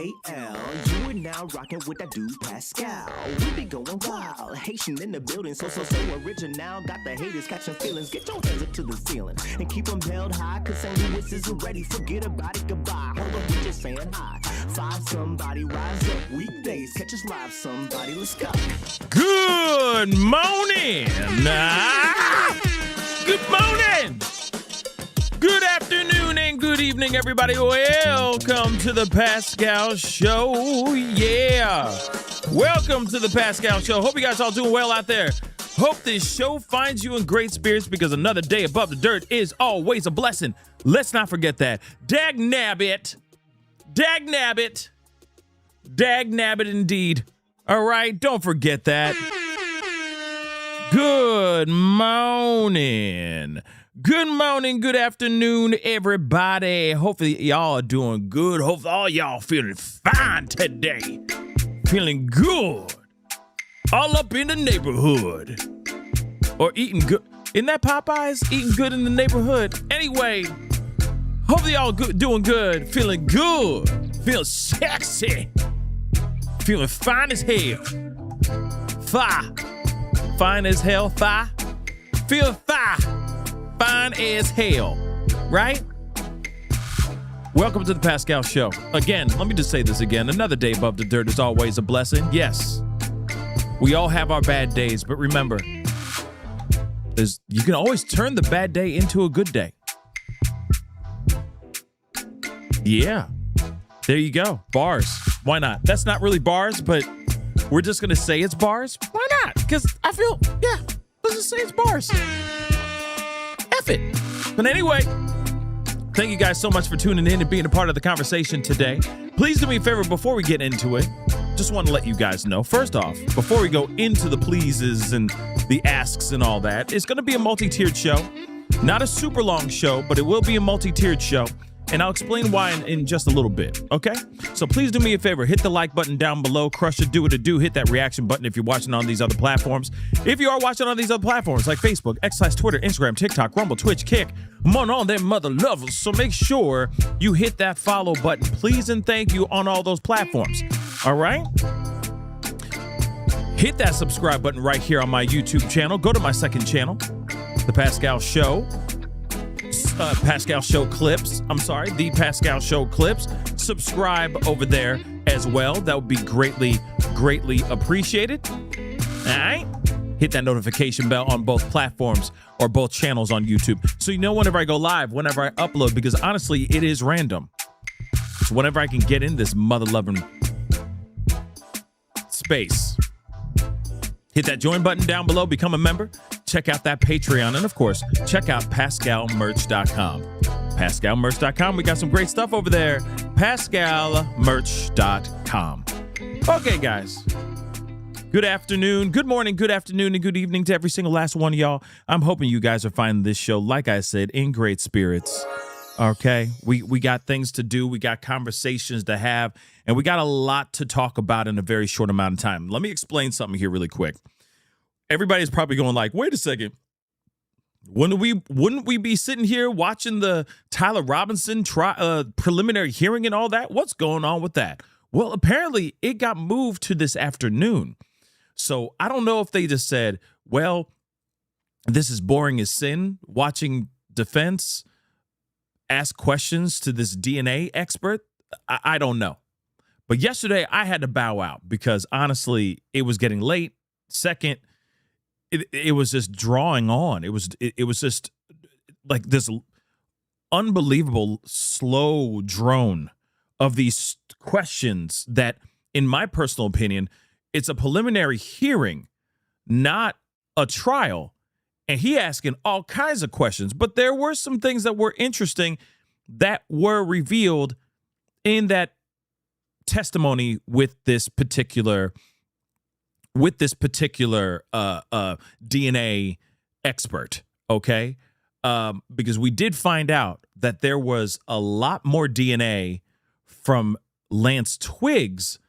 P-A-S-C-A-L. You are now rocking with that dude Pascal. We be going wild, Haitian in the building, so original. Got the haters catching feelings. Get your hands up to the ceiling and keep them held high, cause St. Louis isn't ready. Forget about it, goodbye. Hold up, we just saying hi. Five somebody, rise up weekdays. Catch us live, somebody, let's go. Good morning. Good morning. Good afternoon and good evening, everybody. Welcome to the Pascal Show. Yeah. Welcome to the Pascal Show. Hope you guys all doing well out there. Hope this show finds you in great spirits because another day above the dirt is always a blessing. Let's not forget that. Dag nabbit. Dag nabbit. Dag nabbit indeed. All right, don't forget that. Good morning. Good morning, good afternoon, everybody. Hopefully y'all are doing good. Hopefully all y'all feeling fine today. Feeling good. All up in the neighborhood. Or eating good. Isn't that Popeyes? Eating good in the neighborhood. Anyway, hopefully y'all doing good. Feeling good. Feeling sexy. Feeling fine as hell. Fine as hell. Feel fine as hell. Right? Welcome to the Pascal Show. Again, let me just say this again. Another day above the dirt is always a blessing. Yes. We all have our bad days, but remember, you can always turn the bad day into a good day. Yeah. There you go. Bars. Why not? That's not really bars, but we're just going to say it's bars. Why not? Because I feel, yeah, let's just say it's bars. F it. But anyway, thank you guys so much for tuning in and being a part of the conversation today. Please do me a favor before we get into it. Just want to let you guys know, first off, before we go into the pleases and the asks and all that, it's going to be a multi-tiered show. Not a super long show, but it will be a multi-tiered show. And I'll explain why in just a little bit, okay? So please do me a favor. Hit the like button down below. Crush it, do what it do. Hit that reaction button if you're watching on these other platforms. If you are watching on these other platforms like Facebook, X/Twitter, Instagram, TikTok, Rumble, Twitch, Kick, I'm on all them mother lovers. So make sure you hit that follow button, please and thank you, on all those platforms, all right? Hit that subscribe button right here on my YouTube channel. Go to my second channel, The Pascal Show. Pascal Show Clips. The Pascal Show Clips. Subscribe over there as well. That would be greatly appreciated. All right? Hit that notification bell on both platforms or both channels on YouTube. So you know whenever I go live, whenever I upload, because honestly, it is random. So whenever I can get in this mother-loving space. Hit that join button down below, become a member, check out that Patreon, and of course, check out PascalMerch.com. PascalMerch.com, we got some great stuff over there. PascalMerch.com. Okay, guys. Good afternoon, good morning, good afternoon, and good evening to every single last one of y'all. I'm hoping you guys are finding this show, like I said, in great spirits. Okay, we got things to do, we got conversations to have, and we got a lot to talk about in a very short amount of time. Let me explain something here really quick. Everybody's probably going like, wait a second, wouldn't we be sitting here watching the Tyler Robinson preliminary hearing and all that? What's going on with that? Well, apparently it got moved to this afternoon. So I don't know if they just said, well, this is boring as sin, watching defense ask questions to this DNA expert. I don't know. But yesterday I had to bow out because honestly, it was getting late. Second, it was just drawing on. It was just like this unbelievable slow drone of these questions that, in my personal opinion, it's a preliminary hearing, not a trial. And he asking all kinds of questions, but there were some things that were interesting that were revealed in that testimony with this particular DNA expert. Okay, because we did find out that there was a lot more DNA from Lance Twiggs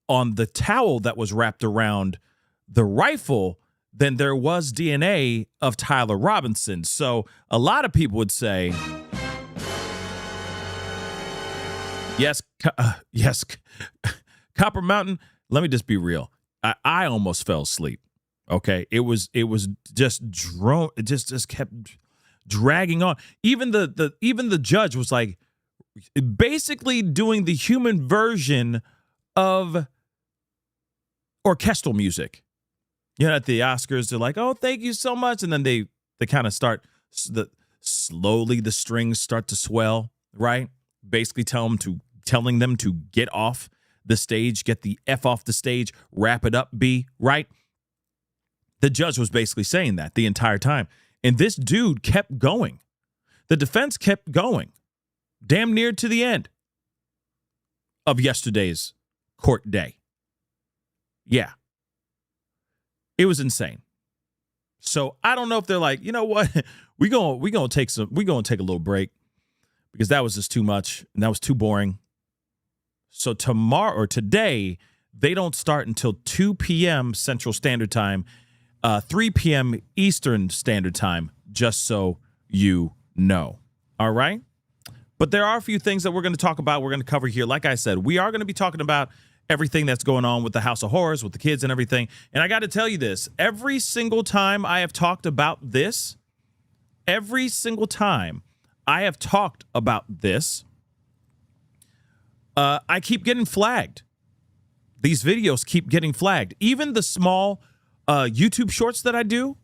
on the towel that was wrapped around the rifle than there was DNA of Tyler Robinson. So a lot of people would say Yes, yes, Copper Mountain. Let me just be real. I almost fell asleep. Okay, it was just just kept dragging on. Even the judge was like basically doing the human version of orchestral music. You know, at the Oscars, they're like, "Oh, thank you so much," and then they kind of start slowly the strings start to swell, right? Basically, telling them to get off the stage, get the F off the stage, wrap it up, B, right? The judge was basically saying that the entire time. And this dude kept going. The defense kept going, damn near to the end of yesterday's court day. Yeah. It was insane. So I don't know if they're like, you know what? We're gonna take a little break because that was just too much and that was too boring. So today, they don't start until 2 p.m. Central Standard Time, 3 p.m. Eastern Standard Time, just so you know. All right? But there are a few things that we're going to talk about, we're going to cover here. Like I said, we are going to be talking about everything that's going on with the House of Horrors, with the kids and everything. And I got to tell you this, every single time I have talked about this, I keep getting flagged. These videos keep getting flagged. Even the small YouTube shorts that I do,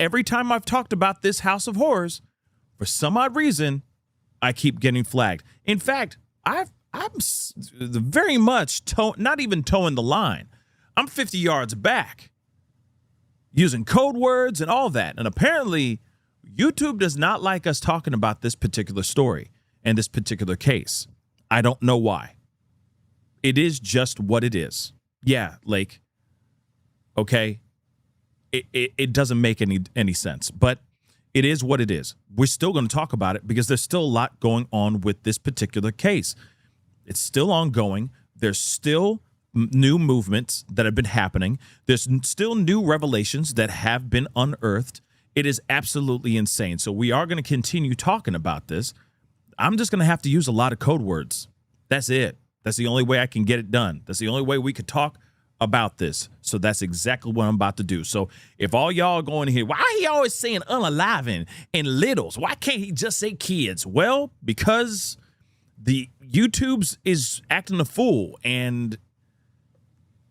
every time I've talked about this House of Horrors, for some odd reason, I keep getting flagged. In fact, I'm very much not even towing the line. I'm 50 yards back using code words and all that. And apparently, YouTube does not like us talking about this particular story and this particular case. I don't know why. It is just what it is. Yeah, like, okay, it doesn't make any sense, but it is what it is. We're still going to talk about it because there's still a lot going on with this particular case. It's still ongoing. There's still new movements that have been happening. There's still new revelations that have been unearthed. It is absolutely insane. So we are going to continue talking about this. I'm just going to have to use a lot of code words. That's it. That's the only way I can get it done. That's the only way we could talk about this. So that's exactly what I'm about to do. So if all y'all are going here, why are he always saying unalive and littles? Why can't he just say kids? Well, because the YouTube's is acting a fool and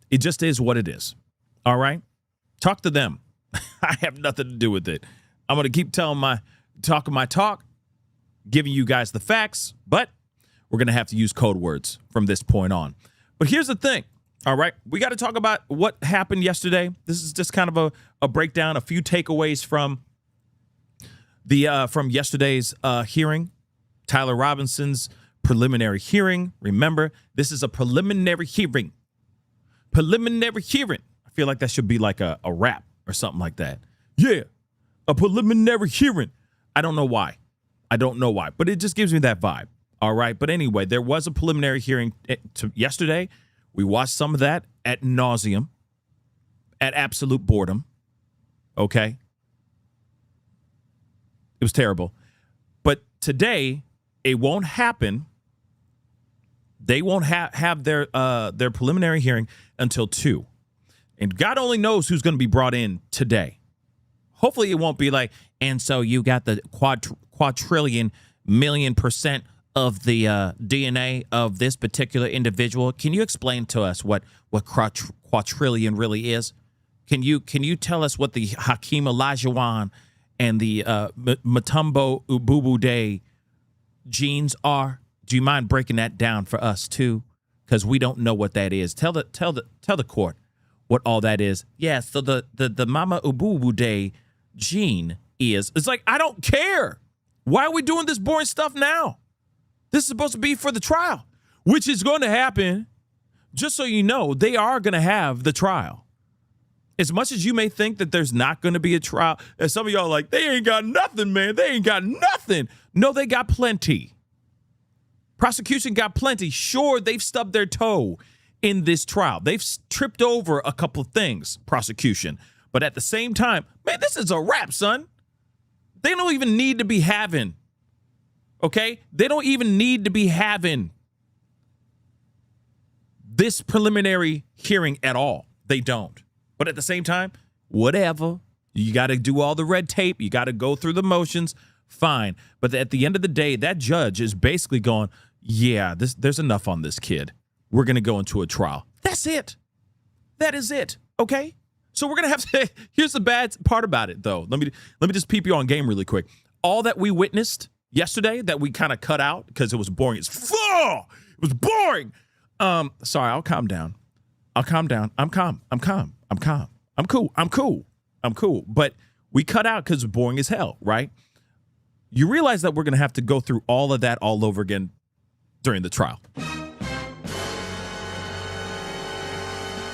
it just is what it is. All right? Talk to them. I have nothing to do with it. I'm going to keep talking my talk, giving you guys the facts, but we're going to have to use code words from this point on. But here's the thing. All right, we got to talk about what happened yesterday. This is just kind of a breakdown, a few takeaways from from yesterday's hearing, Tyler Robinson's preliminary hearing. Remember, this is a preliminary hearing. Preliminary hearing. I feel like that should be like a rap or something like that. Yeah, a preliminary hearing. I don't know why, but it just gives me that vibe. All right, but anyway, there was a preliminary hearing yesterday. We watched some of that ad nauseum, at absolute boredom. Okay. It was terrible. But today, it won't happen. They won't have their preliminary hearing until 2. And God only knows who's going to be brought in today. Hopefully, it won't be like, and so you got the quadrillion million % of the DNA of this particular individual. Can you explain to us what quadrillion really is? Can you tell us what the Hakeem Olajuwon and the Mutombo Ububu Day genes are? Do you mind breaking that down for us too? Because we don't know what that is. Tell the court what all that is. Yeah, so the Mama Ububu Day gene is. It's like, I don't care. Why are we doing this boring stuff now? This is supposed to be for the trial, which is going to happen. Just so you know, they are going to have the trial. As much as you may think that there's not going to be a trial, and some of y'all are like, they ain't got nothing, man. They ain't got nothing. No, they got plenty. Prosecution got plenty. Sure, they've stubbed their toe in this trial. They've tripped over a couple of things, prosecution. But at the same time, man, this is a wrap, son. They don't even need to be having. Okay? They don't even need to be having this preliminary hearing at all. They don't. But at the same time, whatever. You got to do all the red tape. You got to go through the motions. Fine. But at the end of the day, that judge is basically going, yeah, there's enough on this kid. We're going to go into a trial. That's it. That is it. Okay? So we're going to have to, here's the bad part about it, though. Let me just peep you on game really quick. All that we witnessed yesterday that we kind of cut out because it was boring as fuck. It was boring. Sorry, I'll calm down. I'm calm. I'm cool. But we cut out because it's boring as hell, right? You realize that we're going to have to go through all of that all over again during the trial.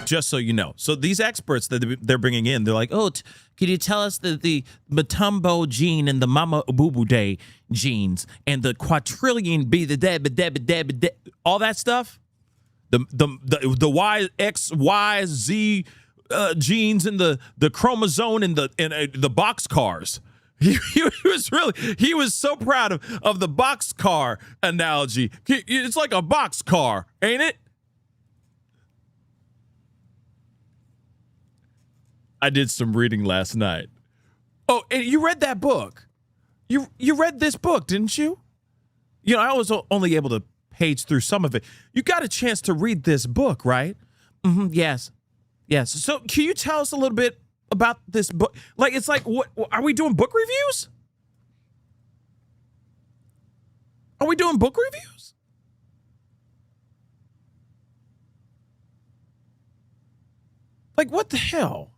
Just so you know. So these experts that they're bringing in, they're like, oh, can you tell us the Matumbo gene and the Mama Boo Day genes and the quadrillion B, the all that stuff? The Y, X, Y, Z genes and the chromosome and the box cars. He was so proud of the box car analogy. It's like a box car, ain't it? I did some reading last night. Oh, and you read that book. You read this book, didn't you? You know, I was only able to page through some of it. You got a chance to read this book, right? Mm-hmm, yes. So can you tell us a little bit about this book? Like, it's like, what are we doing book reviews? Are we doing book reviews? Like, what the hell?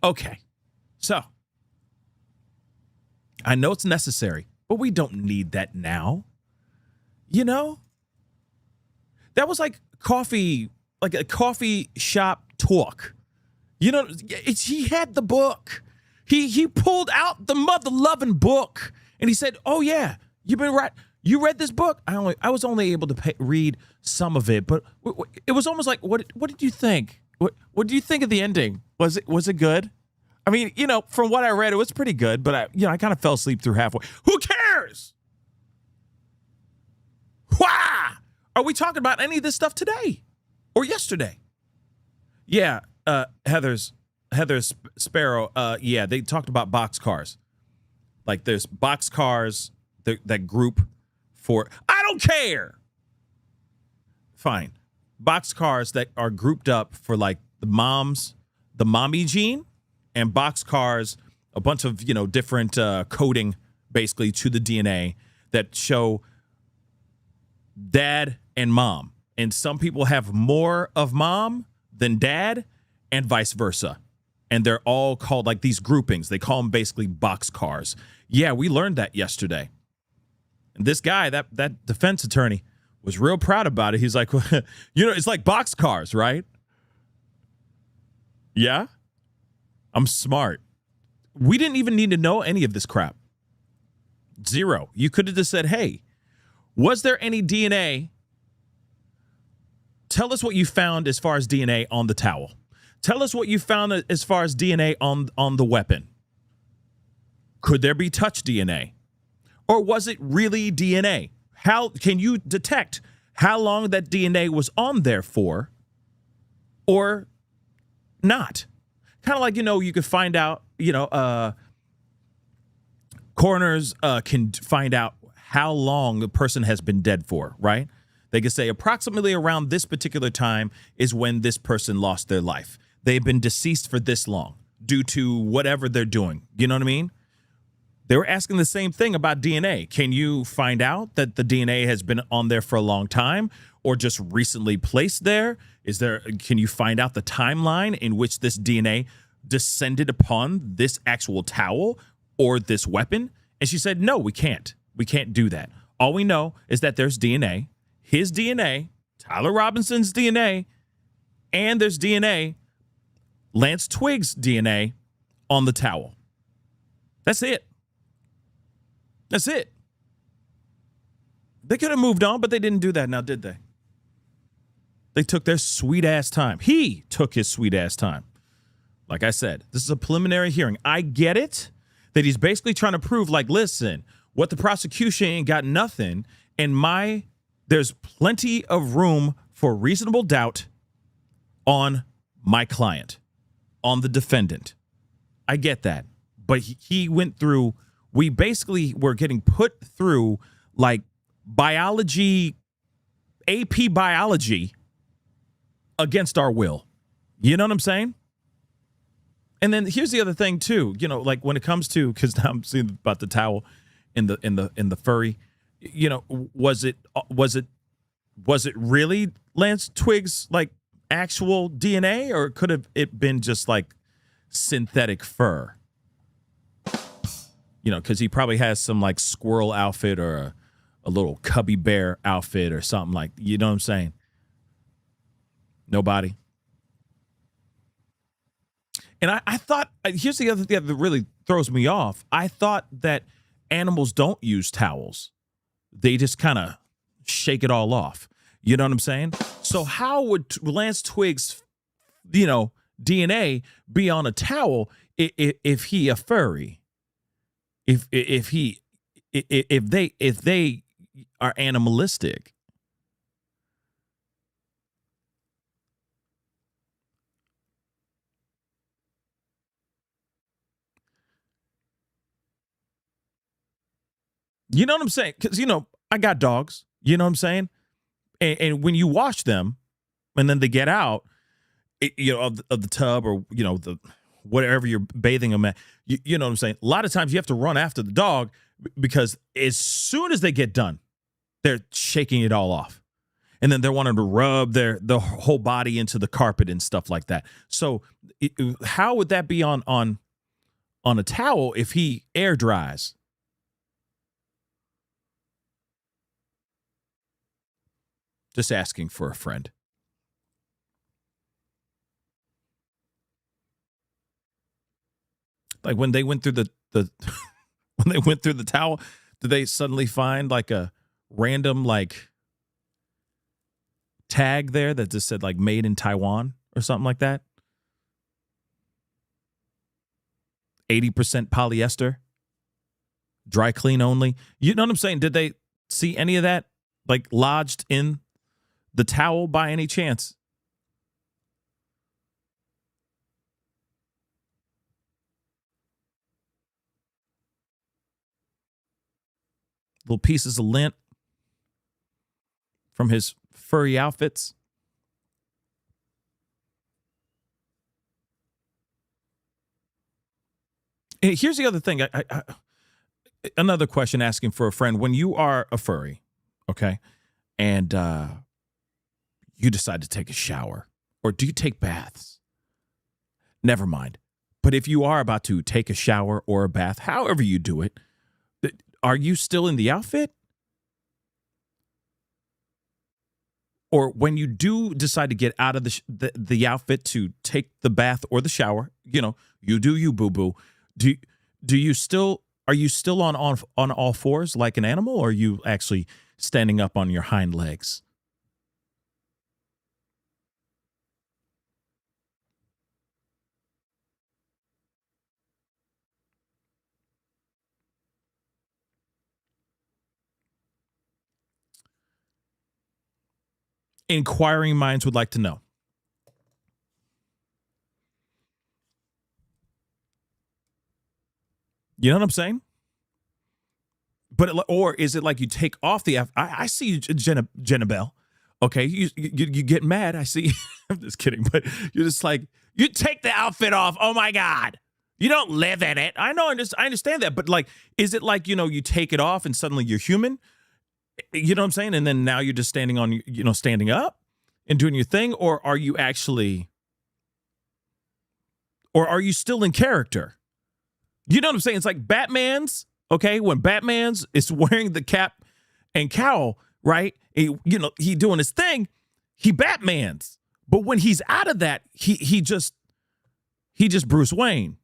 Okay, so I know it's necessary, but we don't need that now. You know, that was like a coffee shop talk. You know, he had the book. He pulled out the mother-loving book, and he said, "Oh yeah, you've been right. You read this book. I was only able to read some of it, but it was almost like, what did you think? What do you think of the ending? Was it good? I mean, you know, from what I read, it was pretty good, but I kind of fell asleep through halfway. Who cares? Why? Are we talking about any of this stuff today or yesterday? Yeah, Heather's Sparrow. Yeah, they talked about box cars. Like there's box cars that group for. I don't care. Fine. Box cars that are grouped up for like the mommy gene, and box cars, a bunch of, you know, different coding basically to the DNA that show dad and mom. And some people have more of mom than dad and vice versa. And they're all called like these groupings. They call them basically box cars. Yeah, we learned that yesterday. And this guy, that defense attorney, was real proud about it. He's like, you know, it's like box cars, right? Yeah? I'm smart. We didn't even need to know any of this crap. Zero. You could have just said, hey, was there any DNA? Tell us what you found as far as DNA on the towel. Tell us what you found as far as DNA on the weapon. Could there be touch DNA? Or was it really DNA? How can you detect how long that DNA was on there for or not? Kind of like, you know, you could find out, you know, coroners can find out how long the person has been dead for, right? They can say approximately around this particular time is when this person lost their life. They've been deceased for this long due to whatever they're doing. You know what I mean? They were asking the same thing about DNA. Can you find out that the DNA has been on there for a long time or just recently placed there? Can you find out the timeline in which this DNA descended upon this actual towel or this weapon? And she said, no, we can't. We can't do that. All we know is that there's DNA, his DNA, Tyler Robinson's DNA, and there's DNA, Lance Twiggs' DNA on the towel. That's it. That's it. They could have moved on, but they didn't do that now, did they? They took their sweet ass time. He took his sweet ass time. Like I said, this is a preliminary hearing. I get it that he's basically trying to prove, like, listen, what the prosecution ain't got nothing, and there's plenty of room for reasonable doubt on my client, on the defendant. I get that. But he went through, we basically were getting put through like biology, AP biology against our will. You know what I'm saying? And then here's the other thing too, like when it comes to, because now I'm seeing about the towel in the furry, was it really Lance Twig's like actual DNA, or could have it been just like synthetic fur? Because he probably has some like squirrel outfit or a little cubby bear outfit or something like, you know what I'm saying? Nobody. And I thought, here's the other thing that really throws me off. I thought that animals don't use towels. They just kind of shake it all off. You know what I'm saying? So how would Lance Twig's, DNA be on a towel if he a furry? If they are animalistic? You know what I'm saying? Because, I got dogs. You know what I'm saying? And when you wash them and then they get out, of the tub or, the whatever you're bathing them at, you know what I'm saying? A lot of times you have to run after the dog because as soon as they get done, they're shaking it all off. And then they're wanting to rub the whole body into the carpet and stuff like that. So how would that be on a towel if he air dries? Just asking for a friend. Like when they went through the when they went through the towel, did they suddenly find like a random like tag there that just said like made in Taiwan or something like that? 80% polyester, dry clean only. You know what I'm saying? Did they see any of that like lodged in the towel by any chance? Little pieces of lint from his furry outfits. And here's the other thing. Another question asking for a friend. When you are a furry, okay, and you decide to take a shower, or do you take baths? Never mind. But if you are about to take a shower or a bath, however you do it, are you still in the outfit? Or when you do decide to get out of the outfit to take the bath or the shower, you do you, boo-boo. Are you still on all fours like an animal, or are you actually standing up on your hind legs? Inquiring minds would like to know. You know what I'm saying? Or is it like you take off the? I see you, Jenna Bell. Okay, you get mad. I see. I'm just kidding, but you're just like, you take the outfit off. Oh my God, you don't live in it. I know. I understand that, but like, is it like you take it off and suddenly you're human? You know what I'm saying? And then now you're just standing up and doing your thing, or are you still in character? You know what I'm saying? It's like Batman's, okay? When Batman's is wearing the cap and cowl, right? He doing his thing, he Batman's. But when he's out of that, he just Bruce Wayne.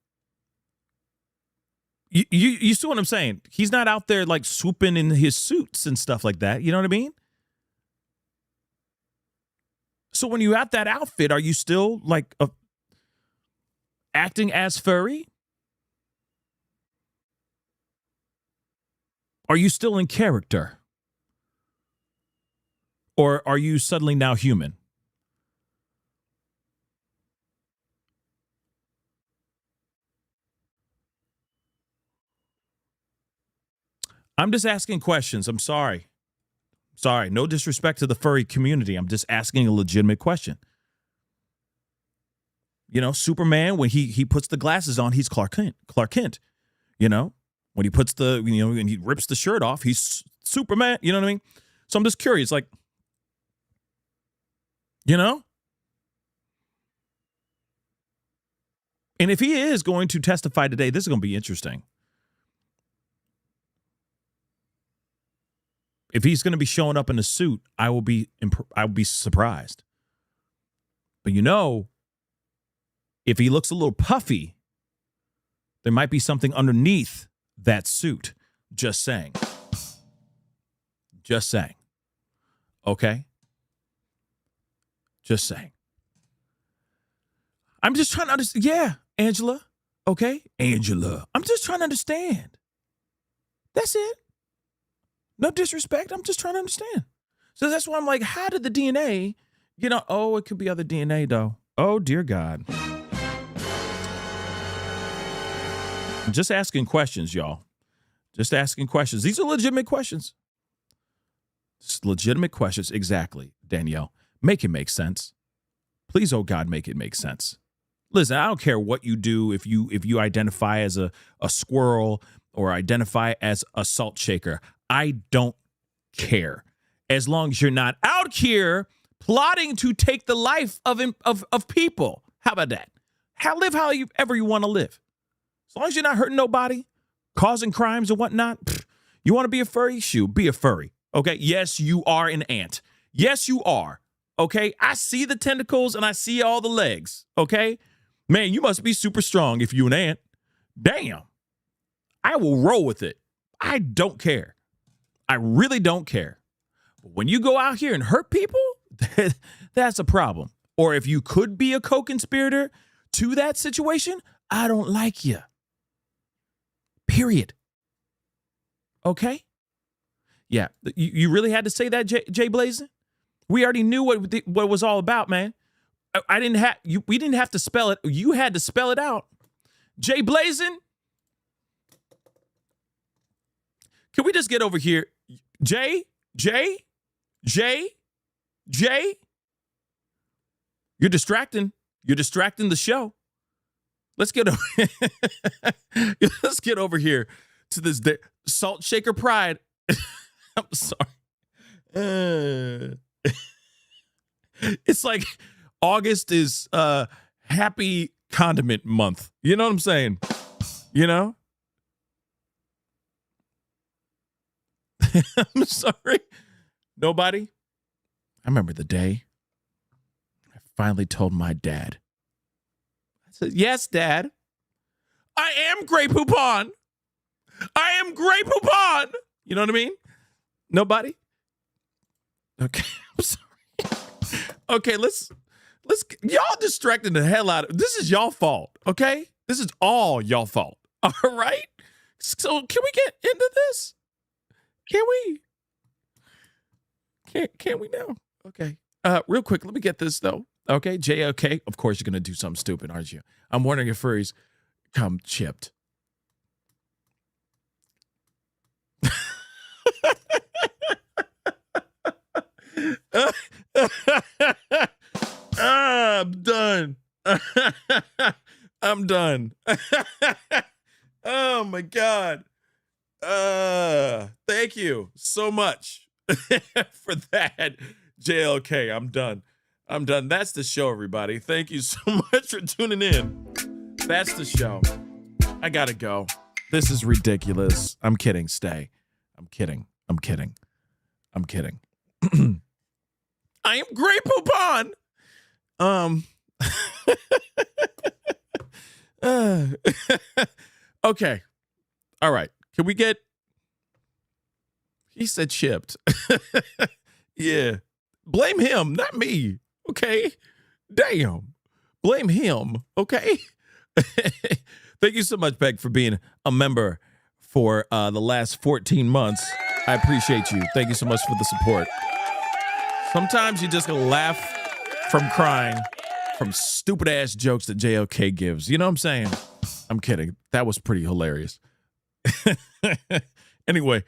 You see what I'm saying? He's not out there like swooping in his suits and stuff like that. You know what I mean? So when you have that outfit, are you still like acting as furry? Are you still in character? Or are you suddenly now human? I'm just asking questions. I'm sorry. Sorry. No disrespect to the furry community. I'm just asking a legitimate question. You know, Superman, when he puts the glasses on, he's Clark Kent. You know, when he puts and he rips the shirt off, he's Superman. You know what I mean? So I'm just curious, like, you know? And if he is going to testify today, this is going to be interesting. If he's going to be showing up in a suit, I will be surprised. But if he looks a little puffy, there might be something underneath that suit. Just saying. Just saying. Okay? Just saying. I'm just trying to understand. Yeah, Angela. Okay? Angela. I'm just trying to understand. That's it. No disrespect. I'm just trying to understand. So that's why I'm like, how did the DNA, it could be other DNA though. Oh, dear God. I'm just asking questions, y'all. Just asking questions. These are legitimate questions. Just legitimate questions. Exactly, Danielle. Make it make sense. Please, oh God, make it make sense. Listen, I don't care what you do if you identify as a squirrel or identify as a salt shaker. I don't care. As long as you're not out here plotting to take the life of people. How about that? Live however you want to live. As long as you're not hurting nobody, causing crimes and whatnot. You want to be a furry? Shoot, be a furry. Okay? Yes, you are an ant. Yes, you are. Okay? I see the tentacles and I see all the legs. Okay? Man, you must be super strong if you're an ant. Damn. I will roll with it. I don't care. I really don't care. But when you go out here and hurt people, that's a problem. Or if you could be a co-conspirator to that situation, I don't like you. Period. Okay? Yeah. You really had to say that, Jay Blazin? We already knew what it was all about, man. We didn't have to spell it. You had to spell it out. Jay Blazin? Can we just get over here? Jay? You're distracting. You're distracting the show. Let's get over here to this salt shaker pride. I'm sorry. It's like August is happy condiment month. You know what I'm saying? You know? I'm sorry. Nobody? I remember the day I finally told my dad. I said, yes, Dad. I am Grey Poupon. I am Grey Poupon. You know what I mean? Nobody? Okay. I'm sorry. Okay, let's y'all distracting the hell out of this is y'all fault, okay? This is all y'all fault. All right? So can we get into this? Can we? Can we now? Okay. Real quick, let me get this though. Okay, JLK. Of course you're gonna do something stupid, aren't you? I'm wondering if furries come chipped. I'm done. I'm done. Oh my God. Thank you so much for that, JLK. I'm done. That's the show, everybody. Thank you so much for tuning in. That's the show. I gotta go. This is ridiculous. I'm kidding. Stay. I'm kidding. I am Grey Poupon. Okay. All right. Can we get... He said chipped. Yeah. Blame him, not me. Okay? Damn. Blame him. Okay? Thank you so much, Peg, for being a member for the last 14 months. I appreciate you. Thank you so much for the support. Sometimes you just gonna laugh from crying from stupid ass jokes that JLK gives. You know what I'm saying? I'm kidding. That was pretty hilarious. Anyway,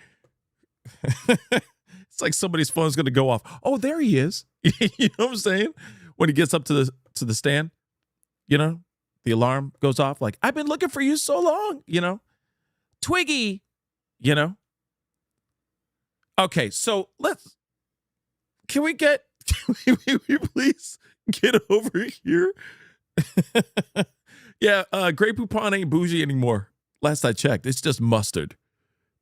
it's like somebody's phone's gonna go off. Oh, there he is. You know what I'm saying? When he gets up to the stand, you know, the alarm goes off. Like, I've been looking for you so long. You know, Twiggy. You know. Okay, so can we please get over here? Yeah, Grey Poupon ain't bougie anymore. Last I checked, it's just mustard.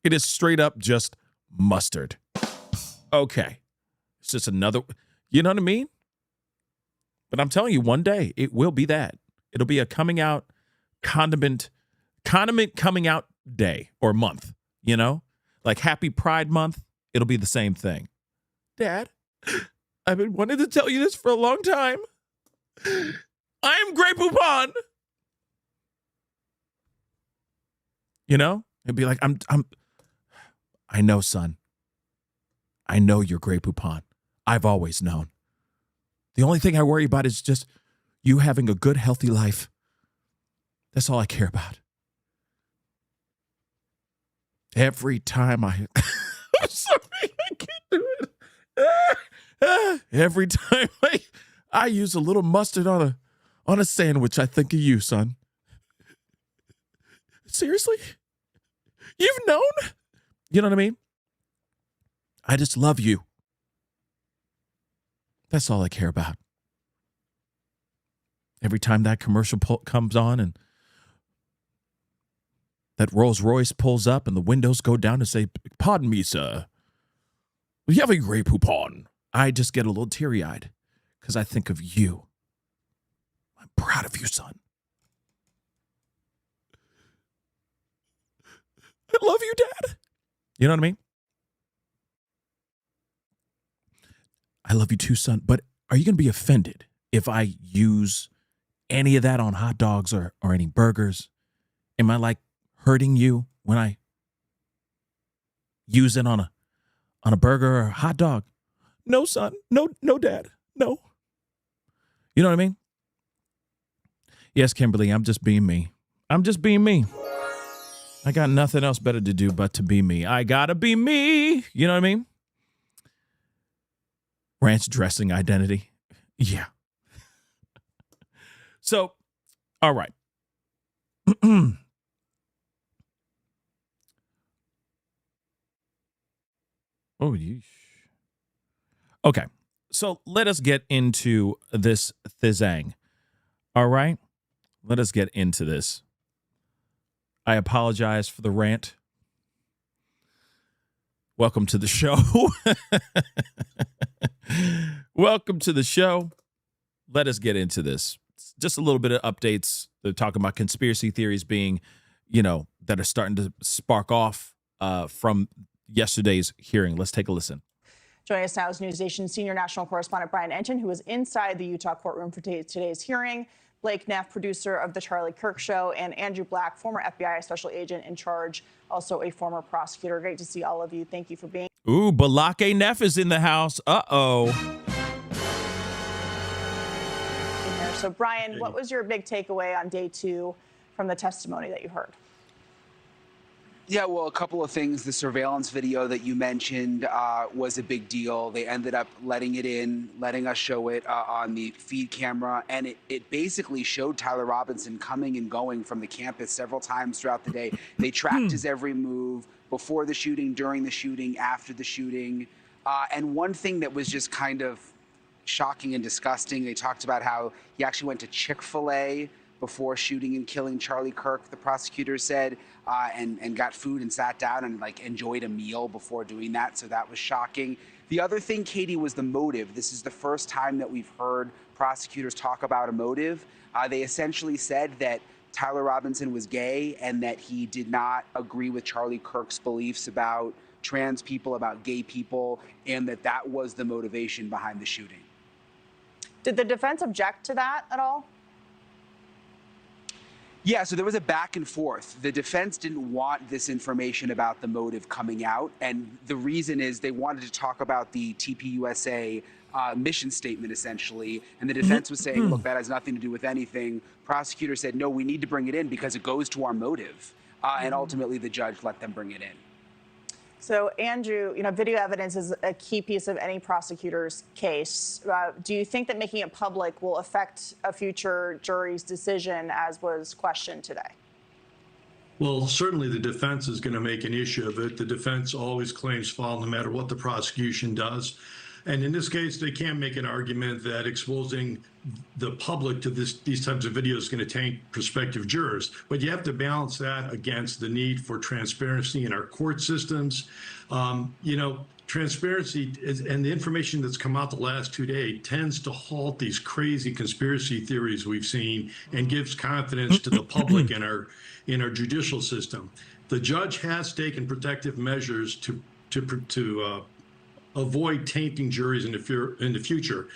It is straight up just mustard. Okay. It's just another, you know what I mean? But I'm telling you, one day it will be that. It'll be a coming out condiment coming out day or month, you know? Like Happy Pride Month, it'll be the same thing. Dad, I've been wanting to tell you this for a long time. I'm Grey Poupon. You know? It'd be like, I know, son. I know you're Grey Poupon. I've always known. The only thing I worry about is just you having a good, healthy life. That's all I care about. Every time I'm sorry, I can't do it. Every time I use a little mustard on a sandwich, I think of you, son. Seriously? You've known? You know what I mean? I just love you. That's all I care about. Every time that commercial comes on and that Rolls Royce pulls up and the windows go down and say, "Pardon me, sir. You have a Grey Poupon." I just get a little teary-eyed because I think of you. I'm proud of you, son. I love you, Dad. You know what I mean? I love you too, son. But are you going to be offended if I use any of that on hot dogs or any burgers? Am I like hurting you when I use it on a burger or a hot dog? No, son. No, Dad. No. You know what I mean? Yes, Kimberly, I'm just being me. I'm just being me. I got nothing else better to do but to be me. I gotta be me. You know what I mean? Ranch dressing identity. Yeah. So, all right. Oh, yeesh. Okay. So let us get into this thizang. All right? Let us get into this. I apologize for the rant. Welcome to the show. Welcome to the show. Let us get into this. Just a little bit of updates. They're talking about conspiracy theories being, that are starting to spark off from yesterday's hearing. Let's take a listen. Joining us now is News Nation senior national correspondent Brian Entin, who was inside the Utah courtroom for today's hearing. Blake Neff, producer of The Charlie Kirk Show, and Andrew Black, former FBI special agent in charge, also a former prosecutor. Great to see all of you. Thank you for being here. Ooh, Balake Neff is in the house. Uh-oh. So, Brian, what was your big takeaway on day 2 from the testimony that you heard? Yeah, well, a couple of things. The surveillance video that you mentioned was a big deal. They ended up letting it in, letting us show it on the feed camera. And it basically showed Tyler Robinson coming and going from the campus several times throughout the day. They tracked his every move before the shooting, during the shooting, after the shooting. And one thing that was just kind of shocking and disgusting, they talked about how he actually went to Chick-fil-A before shooting and killing Charlie Kirk, the prosecutor said, and got food and sat down and enjoyed a meal before doing that. So that was shocking. The other thing, Katie, was the motive. This is the first time that we've heard prosecutors talk about a motive. They essentially said that Tyler Robinson was gay and that he did not agree with Charlie Kirk's beliefs about trans people, about gay people, and that was the motivation behind the shooting. Did the defense object to that at all? Yeah, so there was a back and forth. The defense didn't want this information about the motive coming out. And the reason is they wanted to talk about the TPUSA mission statement, essentially. And the defense was saying, look, that has nothing to do with anything. Prosecutor said, no, we need to bring it in because it goes to our motive. And ultimately, the judge let them bring it in. So, Andrew, video evidence is a key piece of any prosecutor's case. Do you think that making it public will affect a future jury's decision, as was questioned today? Well, certainly the defense is going to make an issue of it. The defense always claims foul no matter what the prosecution does. And in this case, they can't make an argument that exposing the public to these types of videos is going to taint prospective jurors. But you have to balance that against the need for transparency in our court systems. Transparency and the information that's come out the last 2 days tends to halt these crazy conspiracy theories we've seen and gives confidence to the public in our judicial system. The judge has taken protective measures to avoid tainting juries in the future.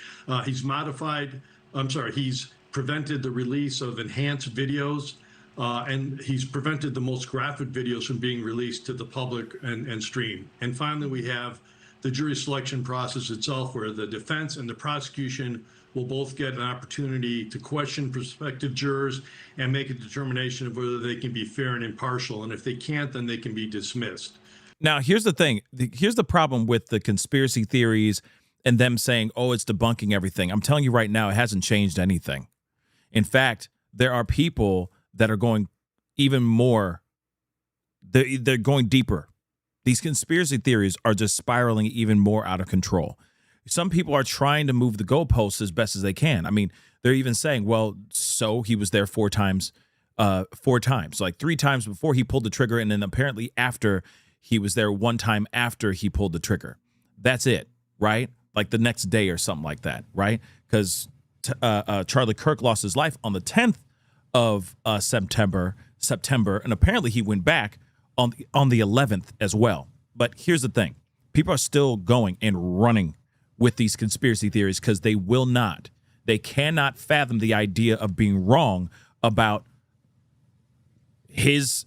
He's prevented the release of enhanced videos, and he's prevented the most graphic videos from being released to the public and streamed. And finally, we have the jury selection process itself, where the defense and the prosecution will both get an opportunity to question prospective jurors and make a determination of whether they can be fair and impartial. And if they can't, then they can be dismissed. Now, here's the thing. Here's the problem with the conspiracy theories and them saying, oh, it's debunking everything. I'm telling you right now, it hasn't changed anything. In fact, there are people that are going even more, they're going deeper. These conspiracy theories are just spiraling even more out of control. Some people are trying to move the goalposts as best as they can. I mean, they're even saying, well, so he was there four times, like 3 times before he pulled the trigger, and then apparently after he was there one time after he pulled the trigger. That's it, right? Like the next day or something like that, right? Because Charlie Kirk lost his life on the 10th of September, and apparently he went back on the 11th as well. But here's the thing. People are still going and running with these conspiracy theories because they cannot fathom the idea of being wrong about his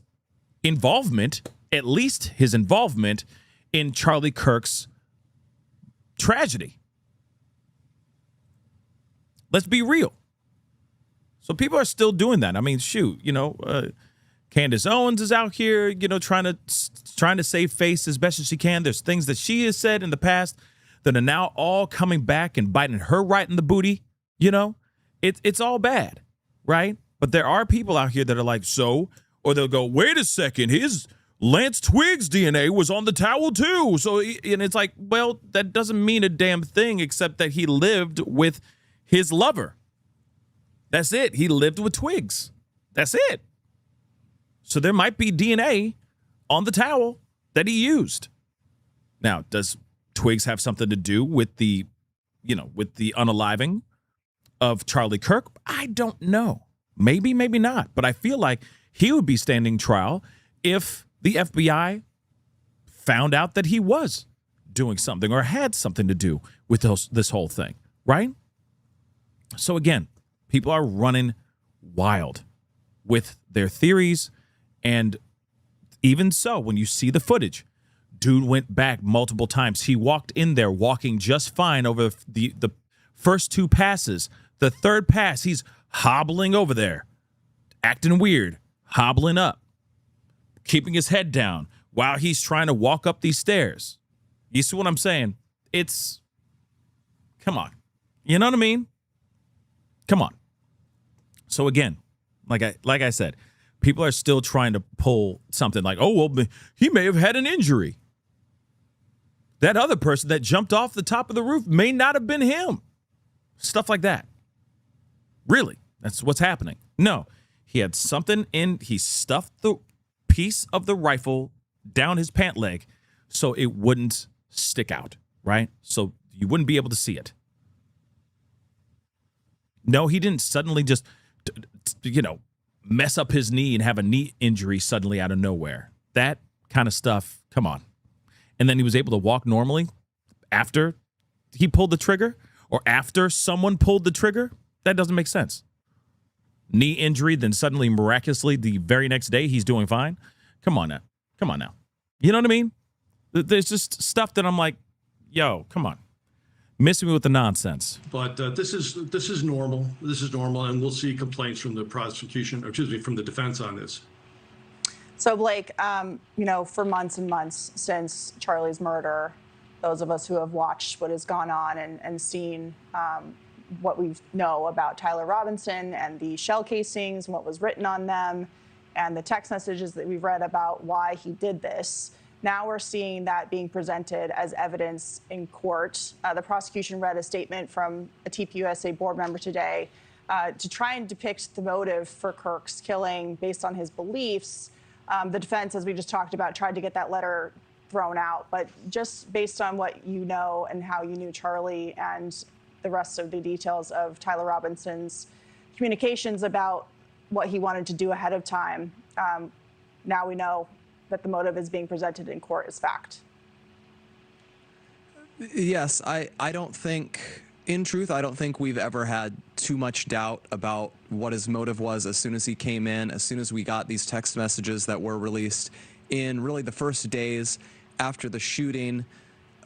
involvement, at least his involvement in Charlie Kirk's tragedy. Let's be real. So people are still doing that. I mean, shoot, Candace Owens is out here, trying to save face as best as she can. There's things that she has said in the past that are now all coming back and biting her right in the booty. It's all bad, right? But there are people out here that are like, so, or they'll go, wait a second, his Lance Twiggs DNA was on the towel too. So, and it's like, well, that doesn't mean a damn thing except that he lived with his lover. That's it. He lived with Twiggs. That's it. So there might be DNA on the towel that he used. Now, does Twiggs have something to do with the unaliving of Charlie Kirk? I don't know. Maybe, maybe not. But I feel like he would be standing trial if the FBI found out that he was doing something or had something to do with this whole thing, right? So again, people are running wild with their theories. And even so, when you see the footage, dude went back multiple times. He walked in there walking just fine over the first 2 passes. The third pass, he's hobbling over there, acting weird, hobbling up, keeping his head down while he's trying to walk up these stairs. You see what I'm saying? Come on. You know what I mean? Come on. So again, like I said, people are still trying to pull something like, oh, well, he may have had an injury. That other person that jumped off the top of the roof may not have been him. Stuff like that. Really, that's what's happening. No, he had something he stuffed the piece of the rifle down his pant leg so it wouldn't stick out, right? So you wouldn't be able to see it. No, he didn't suddenly just, mess up his knee and have a knee injury suddenly out of nowhere. That kind of stuff, come on. And then he was able to walk normally after he pulled the trigger or after someone pulled the trigger. That doesn't make sense. knee injury, then suddenly, miraculously, the very next day, he's doing fine. Come on now. You know what I mean? There's just stuff that I'm like, yo, come on. Miss me with the nonsense. But this is normal. This is normal, and we'll see complaints from the from the defense on this. So, Blake, for months and months since Charlie's murder, those of us who have watched what has gone on and seen what we know about Tyler Robinson and the shell casings and what was written on them and the text messages that we've read about why he did this. Now we're seeing that being presented as evidence in court. The prosecution read a statement from a TPUSA board member today to try and depict the motive for Kirk's killing based on his beliefs. The defense, as we just talked about, tried to get that letter thrown out. But just based on what you know and how you knew Charlie and the rest of the details of Tyler Robinson's communications about what he wanted to do ahead of time, now we know that the motive is being presented in court as fact. Yes, I don't think, in truth, I don't think we've ever had too much doubt about what his motive was as soon as he came in, as soon as we got these text messages that were released in really the first days after the shooting.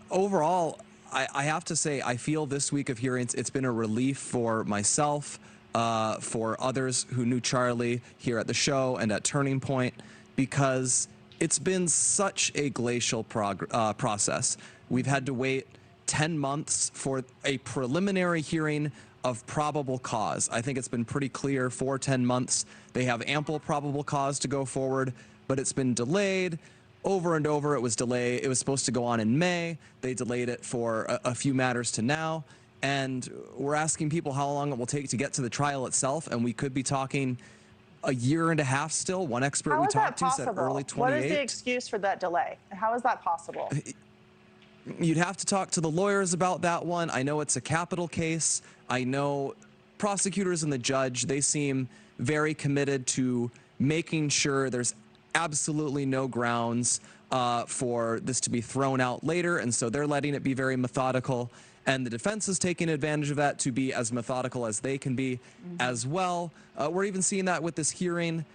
Overall, I have to say, I feel this week of hearings, it's been a relief for myself, for others who knew Charlie here at the show and at Turning Point, because it's been such a glacial process. We've had to wait 10 months for a preliminary hearing of probable cause. I think it's been pretty clear for 10 months. They have ample probable cause to go forward, but it's been delayed over and over. It was delayed. It was supposed to go on in May. They delayed it for a few matters to now. And we're asking people how long it will take to get to the trial itself. And we could be talking a year and a half still. One expert we talked to said early 28. What is the excuse for that delay? How is that possible? You'd have to talk to the lawyers about that one. I know it's a capital case. I know prosecutors and the judge, they seem very committed to making sure there's absolutely no grounds for this to be thrown out later. And so they're letting it be very methodical. And the defense is taking advantage of that to be as methodical as they can be as well. We're even seeing that with this hearing.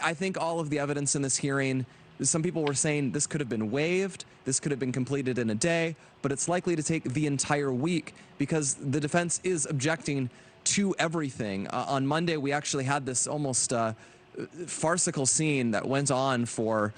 I think all of the evidence in this hearing, some people were saying this could have been waived, this could have been completed in a day, but it's likely to take the entire week because the defense is objecting to everything. On Monday, we actually had this almost farcical scene that went on for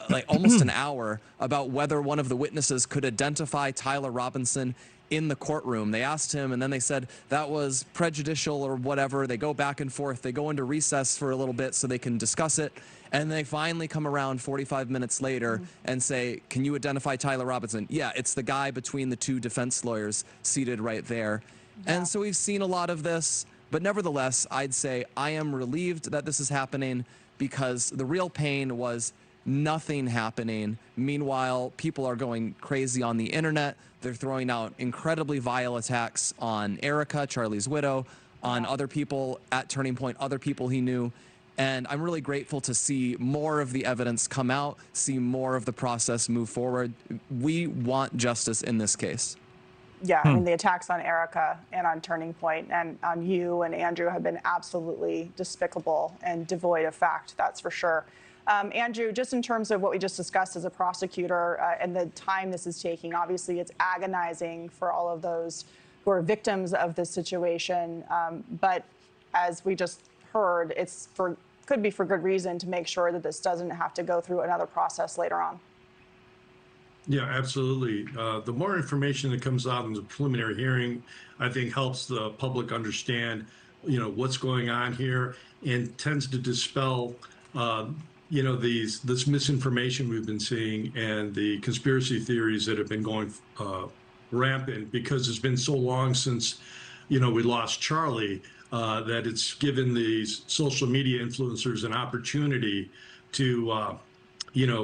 like almost an hour about whether one of the witnesses could identify Tyler Robinson in the courtroom. They asked him, and then they said that was prejudicial or whatever. They go back and forth. They go into recess for a little bit so they can discuss it. And they finally come around 45 minutes later and say, can you identify Tyler Robinson? Yeah, it's the guy between the two defense lawyers seated right there. Yeah. And so we've seen a lot of this. But nevertheless, I'd say I am relieved that this is happening because the real pain was nothing happening. Meanwhile, people are going crazy on the internet. They're throwing out incredibly vile attacks on Erica, Charlie's widow, on other people at Turning Point, other people he knew. And I'm really grateful to see more of the evidence come out, see more of the process move forward. We want justice in this case. Yeah, I mean, the attacks on Erica and on Turning Point and on you and Andrew have been absolutely despicable and devoid of fact, that's for sure. Andrew, just in terms of what we just discussed as a prosecutor and the time this is taking, obviously it's agonizing for all of those who are victims of this situation. But as we just heard, could be for good reason to make sure that this doesn't have to go through another process later on. Yeah, absolutely. The more information that comes out in the preliminary hearing, I think helps the public understand, what's going on here and tends to dispel, this misinformation we've been seeing and the conspiracy theories that have been going rampant because it's been so long since, we lost Charlie, that it's given these social media influencers an opportunity to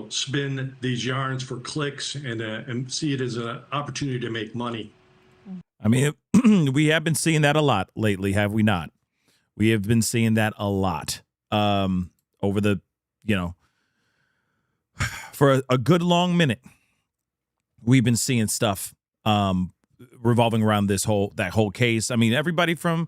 spin these yarns for clicks and see it as an opportunity to make money. I mean, we have been seeing that a lot lately, have we not? We have been seeing that a lot over the, for a good long minute. We've been seeing stuff revolving around that whole case. I mean, everybody from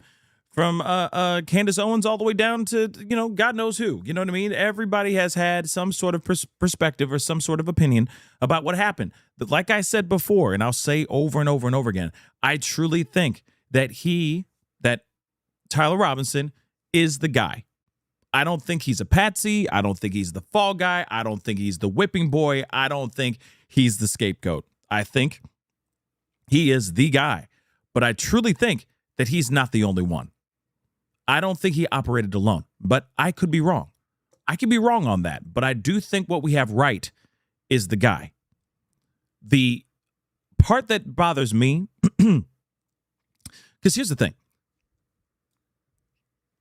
Candace Owens all the way down to, God knows who. You know what I mean? Everybody has had some sort of perspective or some sort of opinion about what happened. But like I said before, and I'll say over and over and over again, I truly think that Tyler Robinson is the guy. I don't think he's a patsy. I don't think he's the fall guy. I don't think he's the whipping boy. I don't think he's the scapegoat. I think he is the guy. But I truly think that he's not the only one. I don't think he operated alone, but I could be wrong. I could be wrong on that, but I do think what we have right is the guy. The part that bothers me, because here's the thing.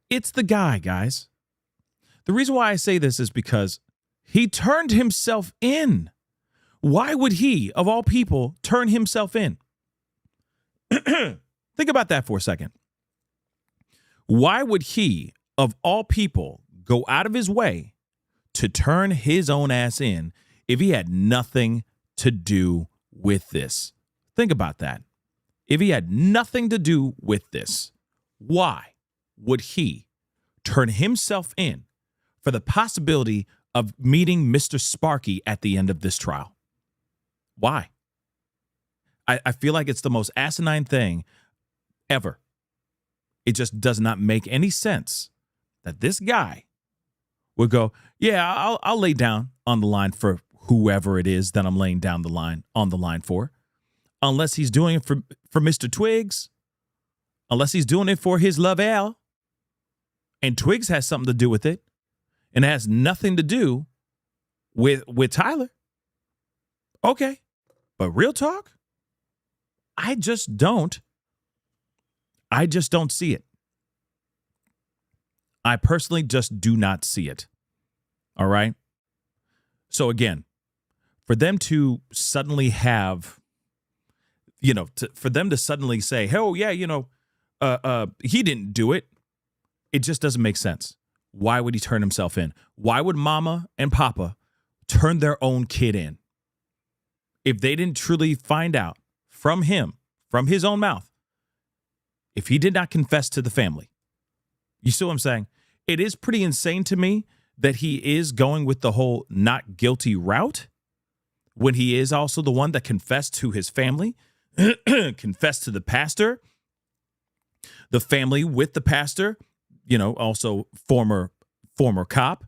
It's the guy, guys. The reason why I say this is because he turned himself in. Why would he, of all people, turn himself in? Think about that for a second. Why would he, of all people, go out of his way to turn his own ass in if he had nothing to do with this? Think about that. If he had nothing to do with this, why would he turn himself in for the possibility of meeting Mr. Sparky at the end of this trial? Why? I feel like it's the most asinine thing ever. It just does not make any sense that this guy would go, yeah, I'll lay down on the line for whoever it is that I'm laying down on the line for, unless he's doing it for Mr. Twiggs, unless he's doing it for his love Al, and Twiggs has something to do with it, and it has nothing to do with Tyler. Okay, but real talk, I just don't see it. I personally just do not see it. All right. So again, for them to suddenly have, for them to suddenly say, oh yeah, he didn't do it. It just doesn't make sense. Why would he turn himself in? Why would mama and papa turn their own kid in? If they didn't truly find out from him, from his own mouth, if he did not confess to the family. You see what I'm saying? It is pretty insane to me that he is going with the whole not guilty route when he is also the one that confessed to his family, confessed to the pastor, the family with the pastor, also former cop,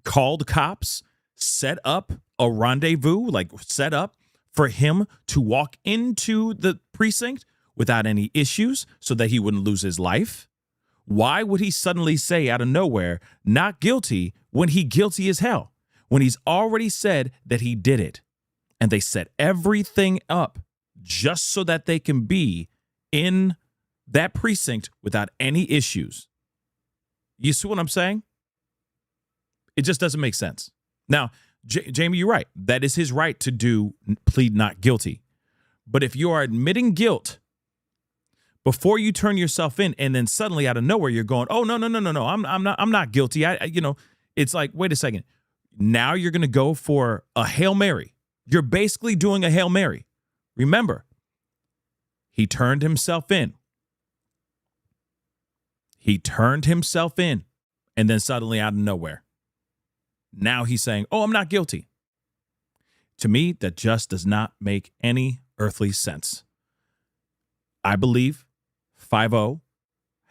called cops, set up a rendezvous, set up for him to walk into the precinct without any issues so that he wouldn't lose his life. Why would he suddenly say out of nowhere, not guilty, when he guilty as hell, when he's already said that he did it? And they set everything up just so that they can be in that precinct without any issues. You see what I'm saying? It just doesn't make sense. Now, Jamie, you're right. That is his right to plead not guilty. But if you are admitting guilt before you turn yourself in, and then suddenly out of nowhere you're going, oh no, I'm not guilty. It's like, wait a second. Now you're going to go for a Hail Mary. You're basically doing a Hail Mary. Remember, he turned himself in. He turned himself in, and then suddenly out of nowhere, now he's saying, oh, I'm not guilty. To me, that just does not make any earthly sense. I believe 5-0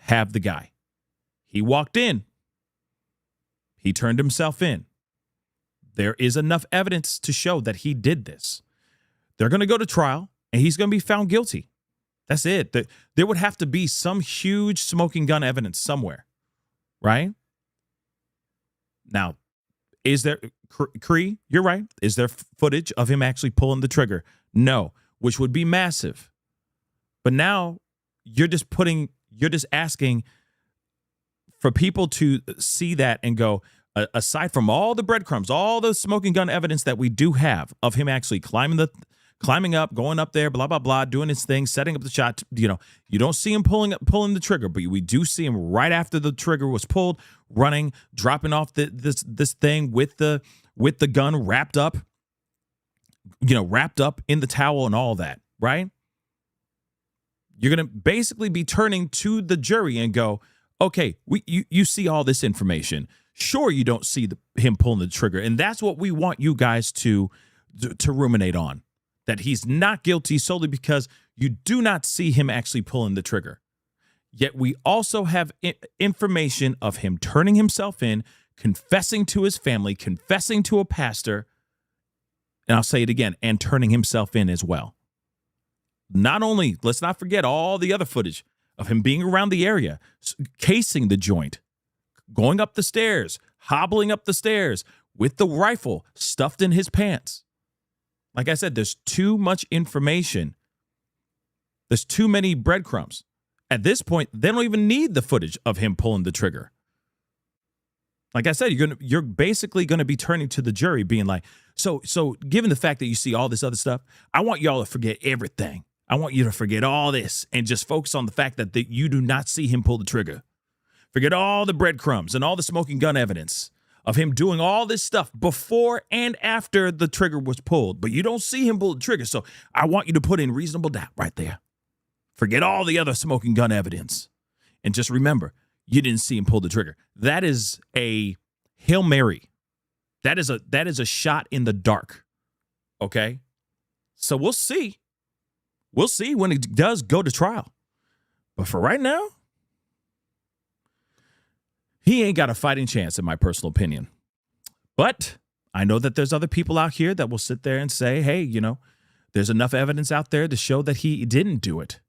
have the guy. He walked in. He turned himself in. There is enough evidence to show that he did this. They're going to go to trial, and he's going to be found guilty. That's it. There would have to be some huge smoking gun evidence somewhere, right? Now, is there, Cree, you're right. Is there footage of him actually pulling the trigger? No, which would be massive. But now you're just asking for people to see that and go, aside from all the breadcrumbs, all the smoking gun evidence that we do have of him actually climbing up, going up there, blah, blah, blah, doing his thing, setting up the shot. You don't see him pulling the trigger, but we do see him right after the trigger was pulled, running, dropping off this thing with the gun wrapped up in the towel and all that, right? You're going to basically be turning to the jury and go, okay, you see all this information. Sure, you don't see him pulling the trigger. And that's what we want you guys to ruminate on, that he's not guilty solely because you do not see him actually pulling the trigger. Yet we also have information of him turning himself in, confessing to his family, confessing to a pastor, and I'll say it again, and turning himself in as well. Not only, let's not forget all the other footage of him being around the area, casing the joint, going up the stairs, hobbling up the stairs with the rifle stuffed in his pants. Like I said, there's too much information. There's too many breadcrumbs. At this point, they don't even need the footage of him pulling the trigger. Like I said, you're basically going to be turning to the jury being like, so given the fact that you see all this other stuff, I want y'all to forget everything. I want you to forget all this and just focus on the fact that you do not see him pull the trigger. Forget all the breadcrumbs and all the smoking gun evidence of him doing all this stuff before and after the trigger was pulled. But you don't see him pull the trigger, so I want you to put in reasonable doubt right there. Forget all the other smoking gun evidence. And just remember, you didn't see him pull the trigger. That is a Hail Mary. That is a shot in the dark. Okay? So we'll see. We'll see when it does go to trial. But for right now, he ain't got a fighting chance, in my personal opinion. But I know that there's other people out here that will sit there and say, hey, there's enough evidence out there to show that he didn't do it.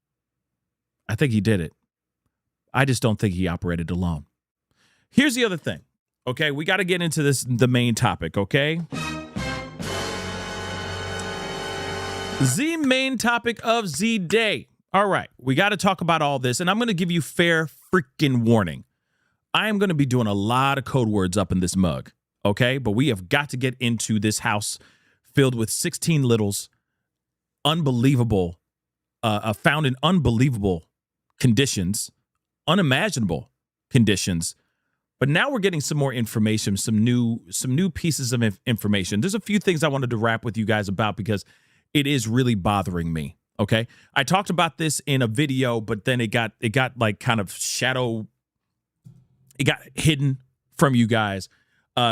I think he did it. I just don't think he operated alone. Here's the other thing. Okay, we got to get into the main topic, okay? The main topic of the day. All right, we got to talk about all this, and I'm going to give you fair freaking warning. I am going to be doing a lot of code words up in this mug, okay? But we have got to get into this house filled with 16 littles, unbelievable, found in unbelievable conditions, unimaginable conditions. But now we're getting some more information, some new pieces of information. There's a few things I wanted to wrap with you guys about because it is really bothering me. Okay, I talked about this in a video, but then it got like kind of it got hidden from you guys.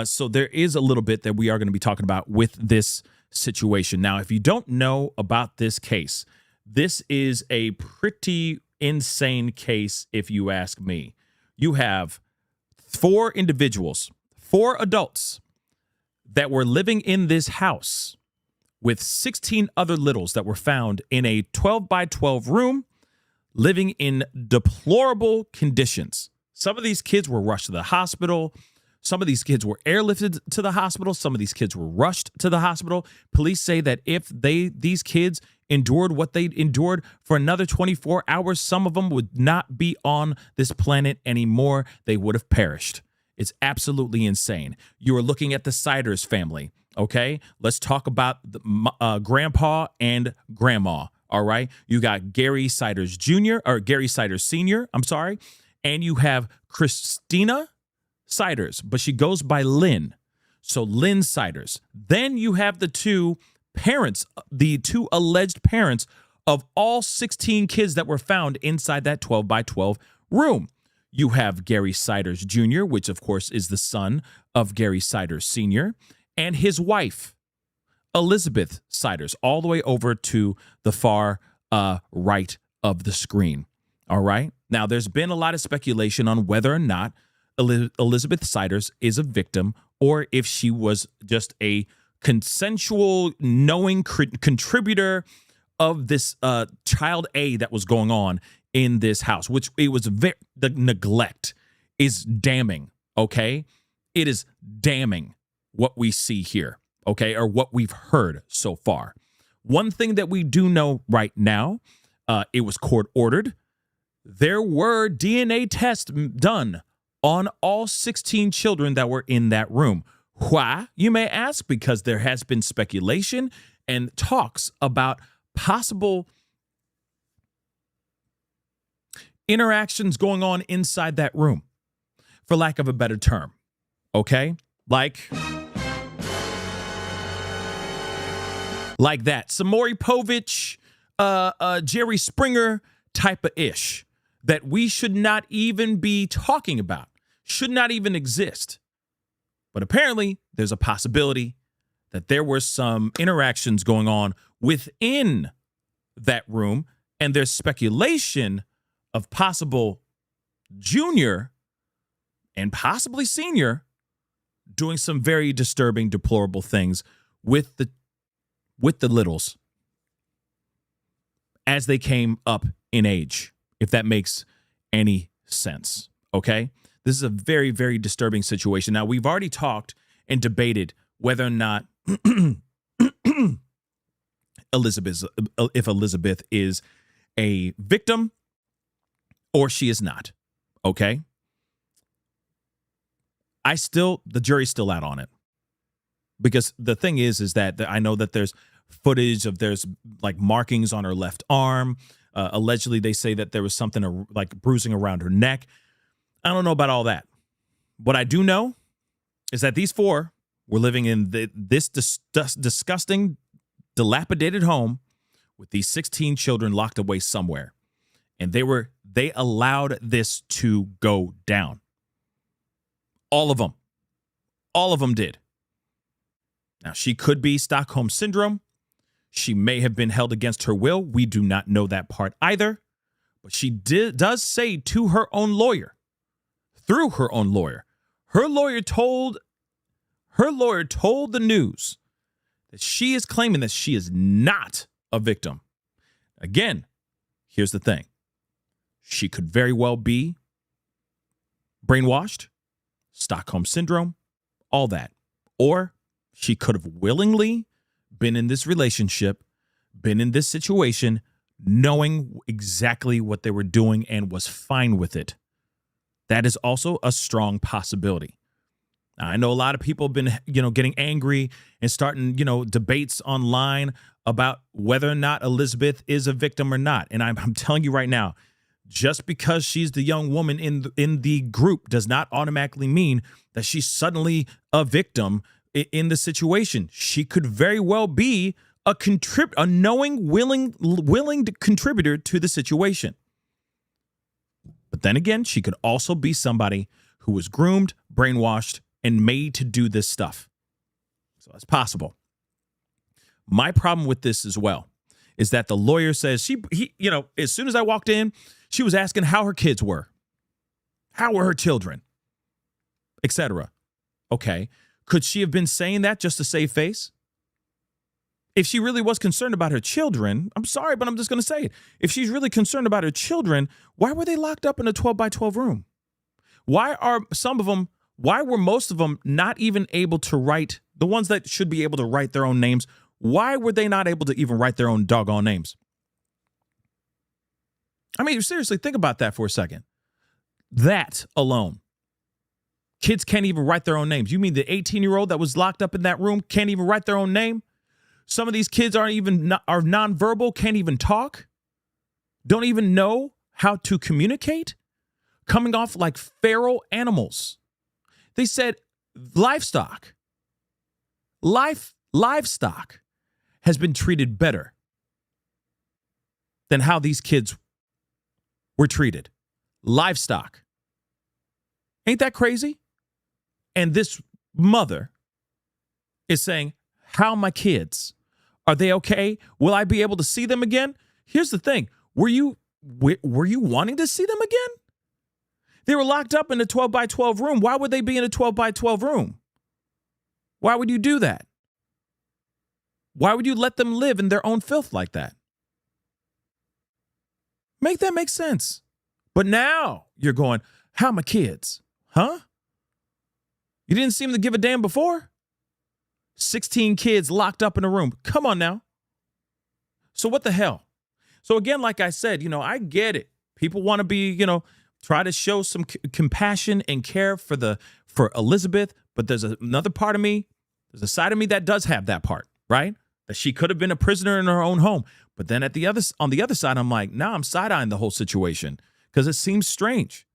So there is a little bit that we are going to be talking about with this situation. Now, if you don't know about this case, this is a pretty insane case, if you ask me. You have 4 individuals, 4 adults that were living in this house with 16 other littles that were found in a 12 by 12 room, living in deplorable conditions. Some of these kids were rushed to the hospital. Some of these kids were airlifted to the hospital. Some of these kids were rushed to the hospital. Police say that if these kids endured what they endured for another 24 hours, some of them would not be on this planet anymore. They would have perished. It's absolutely insane. You are looking at the Siders family, okay? Let's talk about the, grandpa and grandma, all right? You got Gary Siders Jr., or Gary Siders Sr., I'm sorry, and you have Christina Siders, but she goes by Lynn. So Lynn Siders. Then you have the 2 parents, the 2 alleged parents of all 16 kids that were found inside that 12 by 12 room. You have Gary Siders Jr., which of course is the son of Gary Siders Sr., and his wife, Elizabeth Siders, all the way over to the far right of the screen. All right. Now, there's been a lot of speculation on whether or not Elizabeth Siders is a victim or if she was just a consensual, knowing contributor of this child A that was going on in this house, which it was the neglect is damning. OK, it is damning what we see here. OK, or what we've heard so far. One thing that we do know right now, it was court ordered. There were DNA tests done on all 16 children that were in that room. Why, you may ask? Because there has been speculation and talks about possible interactions going on inside that room, for lack of a better term. Okay? Like that. Samori Povich, Jerry Springer type of ish that we should not even be talking about, should not even exist. But apparently, there's a possibility that there were some interactions going on within that room, and there's speculation of possible junior and possibly senior doing some very disturbing, deplorable things with the littles as they came up in age, if that makes any sense. Okay? This is a very, very disturbing situation. Now, we've already talked and debated whether or not if Elizabeth is a victim or she is not. Okay? The jury's still out on it. Because the thing is that I know that there's footage of there's like markings on her left arm. Allegedly, they say that there was something like bruising around her neck. I don't know about all that. What I do know is that these four were living in this disgusting, dilapidated home with these 16 children locked away somewhere. And they allowed this to go down. All of them. All of them did. Now, she could be Stockholm Syndrome. She may have been held against her will. We do not know that part either. But she does say to her own lawyer, through her own lawyer, her lawyer told the news that she is claiming that she is not a victim. Again, here's the thing. She could very well be brainwashed, Stockholm Syndrome, all that. Or she could have willingly been in this relationship, been in this situation, knowing exactly what they were doing and was fine with it. That is also a strong possibility. Now, I know a lot of people have been, getting angry and starting, debates online about whether or not Elizabeth is a victim or not. And I'm telling you right now, just because she's the young woman in the group does not automatically mean that she's suddenly a victim in the situation. She could very well be a knowing, willing contributor to the situation. But then again, she could also be somebody who was groomed, brainwashed, and made to do this stuff. So that's possible. My problem with this as well is that the lawyer says as soon as I walked in, she was asking how her kids were. How were her children? Etc. Okay. Could she have been saying that just to save face? If she really was concerned about her children, I'm sorry, but I'm just going to say it. If she's really concerned about her children, why were they locked up in a 12 by 12 room? Why were most of them not even able to write, the ones that should be able to write their own names, why were they not able to even write their own doggone names? I mean, seriously, think about that for a second. That alone. Kids can't even write their own names. You mean the 18-year-old that was locked up in that room can't even write their own name? Some of these kids are nonverbal, can't even talk, don't even know how to communicate, coming off like feral animals. They said livestock has been treated better than how these kids were treated. Livestock. Ain't that crazy? And this mother is saying, how are my kids? Are they okay? Will I be able to see them again? Here's the thing. Were you wanting to see them again? They were locked up in a 12 by 12 room. Why would they be in a 12 by 12 room? Why would you do that? Why would you let them live in their own filth like that? Make that make sense. But now you're going, how are my kids? Huh? You didn't seem to give a damn before? 16 kids locked up in a room. Come on now. So what the hell? So again, like I said, I get it. People want to be, try to show some compassion and care for Elizabeth. But there's another part of me, there's a side of me that does have that part, right? That she could have been a prisoner in her own home. But then on the other side, I'm like, I'm side-eyeing the whole situation because it seems strange.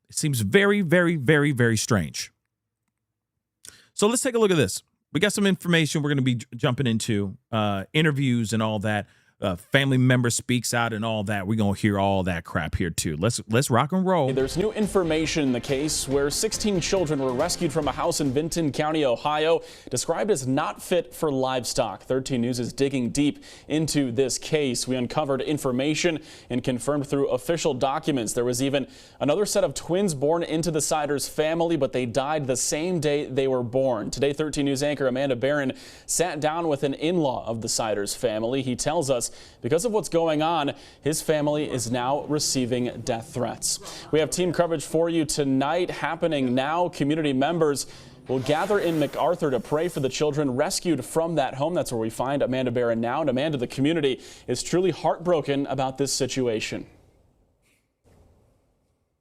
It seems very, very, very, very strange. So let's take a look at this. We got some information we're going to be jumping into, interviews and all that. family member speaks out and all that. We're going to hear all that crap here too. Let's rock and roll. There's new information in the case where 16 children were rescued from a house in Vinton County, Ohio, described as not fit for livestock. 13 News is digging deep into this case. We uncovered information and confirmed through official documents. There was even another set of twins born into the Siders family, but they died the same day they were born. Today, 13 News anchor Amanda Barron sat down with an in-law of the Siders family. He tells us because of what's going on, his family is now receiving death threats. We have team coverage for you tonight happening now. Community members will gather in MacArthur to pray for the children rescued from that home. That's where we find Amanda Barron now. And Amanda, the community is truly heartbroken about this situation.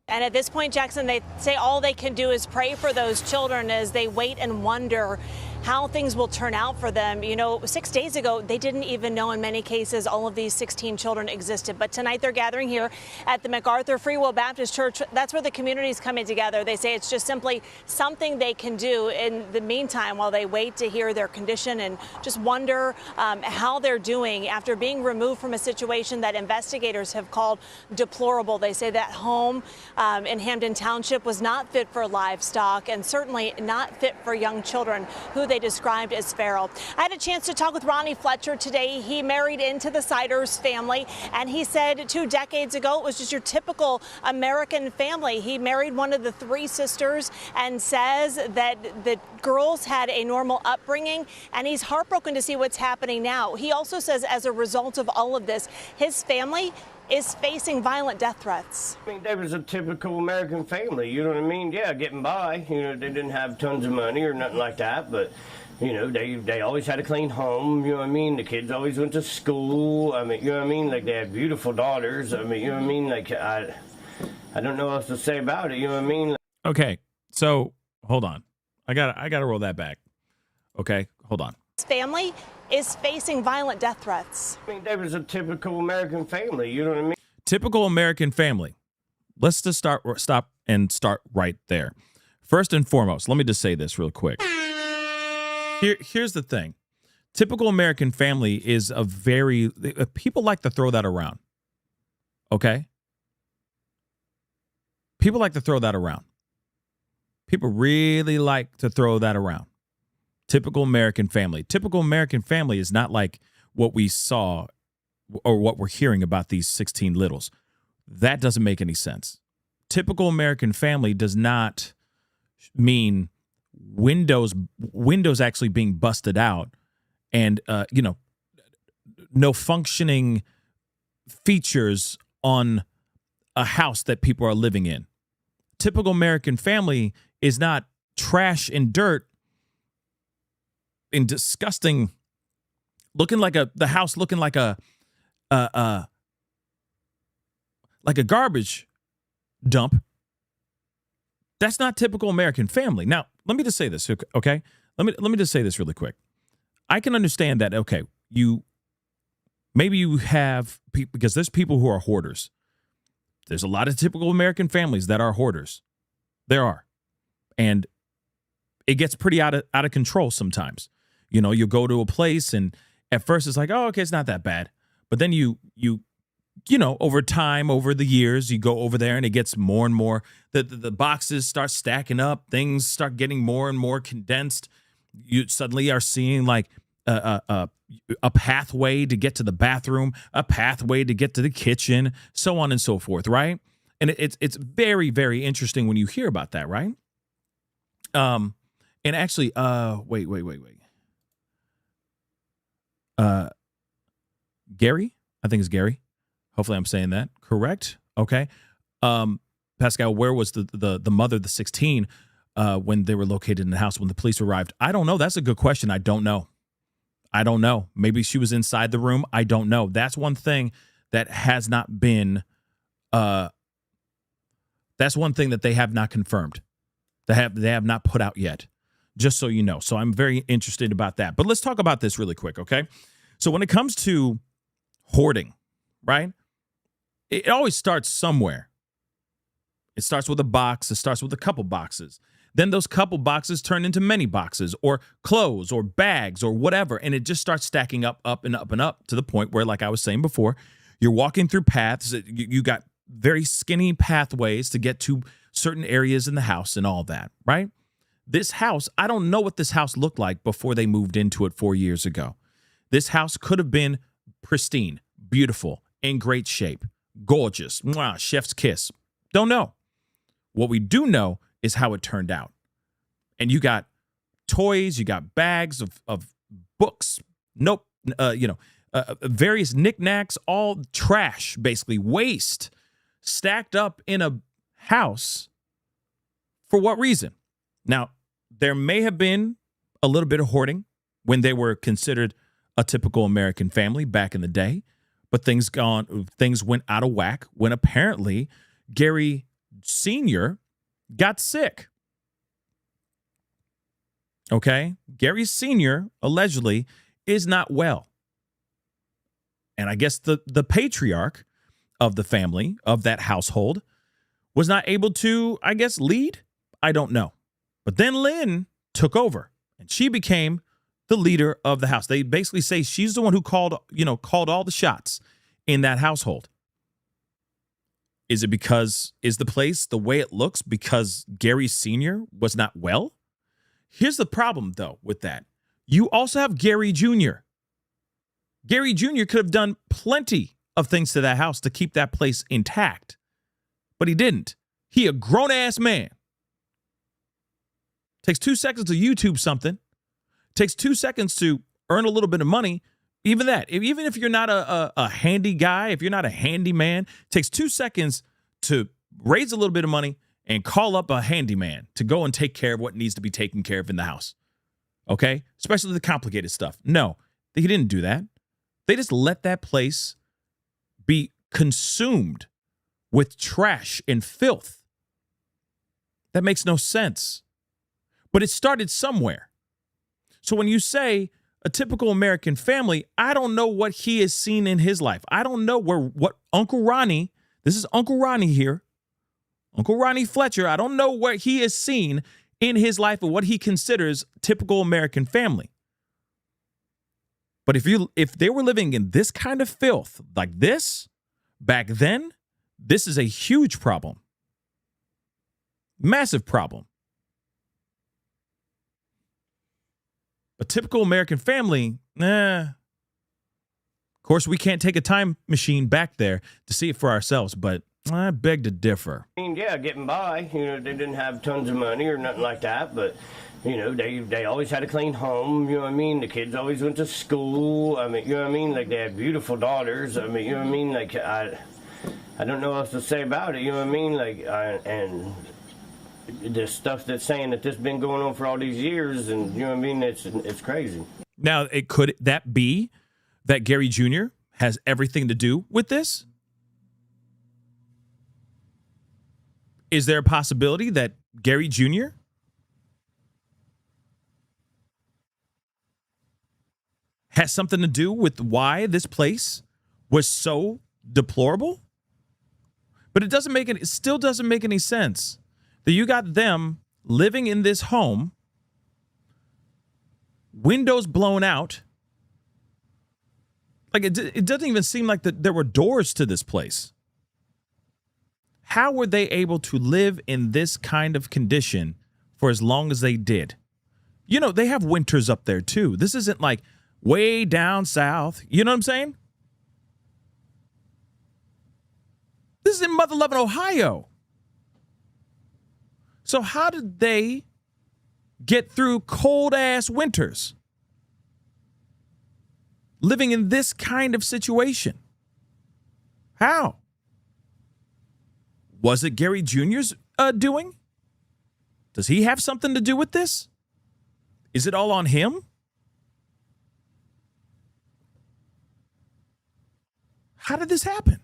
And at this point, Jackson, they say all they can do is pray for those children as they wait and wonder how things will turn out for them. You know, 6 days ago, they didn't even know in many cases all of these 16 children existed. But tonight they're gathering here at the MacArthur Free Will Baptist Church. That's where the community is coming together. They say it's just simply something they can do in the meantime while they wait to hear their condition and just wonder how they're doing after being removed from a situation that investigators have called deplorable. They say that home in Hampden Township was not fit for livestock and certainly not fit for young children who they described as feral. I had a chance to talk with Ronnie Fletcher today. He married into the Siders family, and he said 2 decades ago it was just your typical American family. He married one of the 3 sisters and says that the girls had a normal upbringing, and he's heartbroken to see what's happening now. He also says as a result of all of this, his family is facing violent death threats. I mean, they was a typical American family, you know what I mean? Yeah, getting by. You know, they didn't have tons of money or nothing like that, but, you know, they always had a clean home, you know what I mean? The kids always went to school. I mean, you know what I mean? Like, they had beautiful daughters. I mean, you know what I mean? Like, I don't know what else to say about it, you know what I mean? Okay, so hold on. I gotta roll that back. Okay, hold on. His family is facing violent death threats. I mean, they was a typical American family, you know what I mean? Typical American family. Let's just stop right there. First and foremost, let me just say this real quick. Here's the thing. Typical American family is a very, people like to throw that around. Okay? People like to throw that around. People really like to throw that around. Typical American family. Typical American family is not like what we saw or what we're hearing about these 16 littles. That doesn't make any sense. Typical American family does not mean windows actually being busted out and, no functioning features on a house that people are living in. Typical American family is not trash and dirt and disgusting, looking like the house looking like a garbage dump. That's not typical American family. Now, let me just say this, okay? Let me just say this really quick. I can understand that, okay, maybe you have people, because there's people who are hoarders. There's a lot of typical American families that are hoarders. There are. And it gets pretty out of control sometimes. You know, you go to a place and at first it's like, oh, okay, it's not that bad. But then you over time, over the years, you go over there and it gets more and more. The boxes start stacking up. Things start getting more and more condensed. You suddenly are seeing like a pathway to get to the bathroom, a pathway to get to the kitchen, so on and so forth, right? And it's very, very interesting when you hear about that, right? And actually, wait. Gary, I think it's Gary. Hopefully I'm saying that correct. Okay. Pascal, where was the mother of the 16 when they were located in the house when the police arrived? I don't know. That's a good question. I don't know. Maybe she was inside the room. I don't know. That's one thing that has not been, that's one thing that they have not confirmed. They have not put out yet, just so you know. So I'm very interested about that. But let's talk about this really quick, okay? So when it comes to hoarding, right? It always starts somewhere. It starts with a box. It starts with a couple boxes. Then those couple boxes turn into many boxes or clothes or bags or whatever. And it just starts stacking up and up and up to the point where, like I was saying before, you're walking through paths. You got very skinny pathways to get to certain areas in the house and all that, right? This house, I don't know what this house looked like before they moved into it 4 years ago. This house could have been pristine, beautiful, in great shape, gorgeous, mwah, chef's kiss. Don't know. What we do know is how it turned out. And you got toys, you got bags of books, various knickknacks, all trash, basically waste, stacked up in a house. For what reason? Now, there may have been a little bit of hoarding when they were considered a typical American family back in the day, but things went out of whack when apparently Gary Sr. got sick. Okay? Gary Sr. allegedly is not well. And I guess the patriarch of the family, of that household, was not able to, I guess, lead? I don't know. But then Lynn took over, and she became the leader of the house. They basically say she's the one who called all the shots in that household. Is it because, is the place the way it looks because Gary Sr. was not well? Here's the problem, though, with that. You also have Gary Jr. Gary Jr. could have done plenty of things to that house to keep that place intact, but he didn't. He a grown-ass man. Takes 2 seconds to YouTube something. Takes 2 seconds to earn a little bit of money. Even that, even if you're not a handy guy, if you're not a handy man, takes 2 seconds to raise a little bit of money and call up a handyman to go and take care of what needs to be taken care of in the house. Okay? Especially the complicated stuff. No, he didn't do that. They just let that place be consumed with trash and filth. That makes no sense. But it started somewhere. So when you say a typical American family, I don't know what he has seen in his life. I don't know what Uncle Ronnie, this is Uncle Ronnie here, Uncle Ronnie Fletcher, I don't know what he has seen in his life or what he considers typical American family. But if they were living in this kind of filth like this back then, this is a huge problem. Massive problem. A typical American family, of course, we can't take a time machine back there to see it for ourselves, but I beg to differ. I mean, yeah, getting by. They didn't have tons of money or nothing like that, but, they always had a clean home, you know what I mean? The kids always went to school. I mean, you know what I mean? Like, they had beautiful daughters. I mean, you know what I mean? Like, I don't know what else to say about it, you know what I mean? Like, and the stuff that's saying that this has been going on for all these years, and you know what I mean, it's crazy. Now, could that be that Gary Jr. has everything to do with this? Is there a possibility that Gary Jr. has something to do with why this place was so deplorable? But it still doesn't make any sense that you got them living in this home, windows blown out. Like, it doesn't even seem like there were doors to this place. How were they able to live in this kind of condition for as long as they did? They have winters up there, too. This isn't like way down south. You know what I'm saying? This is in Mother Loving Ohio. So how did they get through cold-ass winters living in this kind of situation? How? Was it Gary Jr.'s doing? Does he have something to do with this? Is it all on him? How did this happen?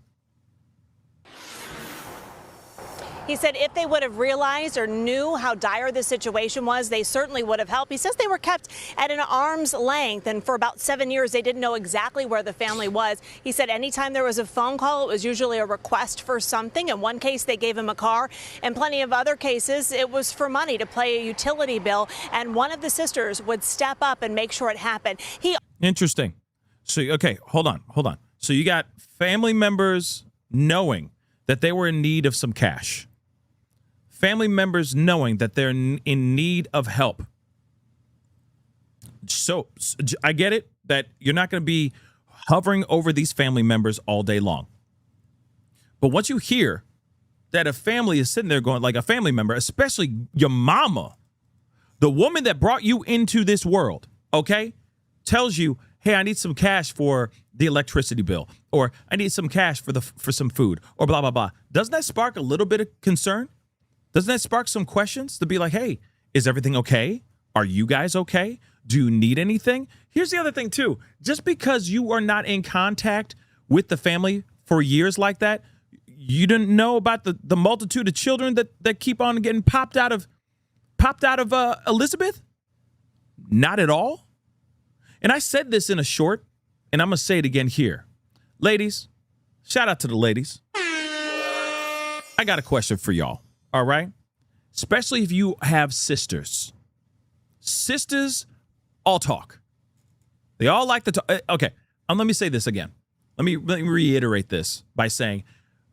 He said if they would have realized or knew how dire the situation was, they certainly would have helped. He says they were kept at an arm's length, and for about 7 years, they didn't know exactly where the family was. He said anytime there was a phone call, it was usually a request for something. In one case, they gave him a car. In plenty of other cases, it was for money to pay a utility bill, and one of the sisters would step up and make sure it happened. Interesting. So, okay, hold on. So you got family members knowing that they were in need of some cash. Family members knowing that they're in need of help. So I get it that you're not going to be hovering over these family members all day long. But once you hear that a family is sitting there going, like a family member, especially your mama, the woman that brought you into this world, okay, tells you, hey, I need some cash for the electricity bill, or I need some cash for some food, or blah, blah, blah. Doesn't that spark a little bit of concern? Doesn't that spark some questions to be like, hey, is everything okay? Are you guys okay? Do you need anything? Here's the other thing, too. Just because you are not in contact with the family for years like that, you didn't know about the multitude of children that keep on getting popped out of Elizabeth? Not at all. And I said this in a short, and I'm going to say it again here. Ladies, shout out to the ladies. I got a question for y'all, all right? Especially if you have sisters. Sisters all talk. They all like to talk. Okay, let me say this again. Let me reiterate this by saying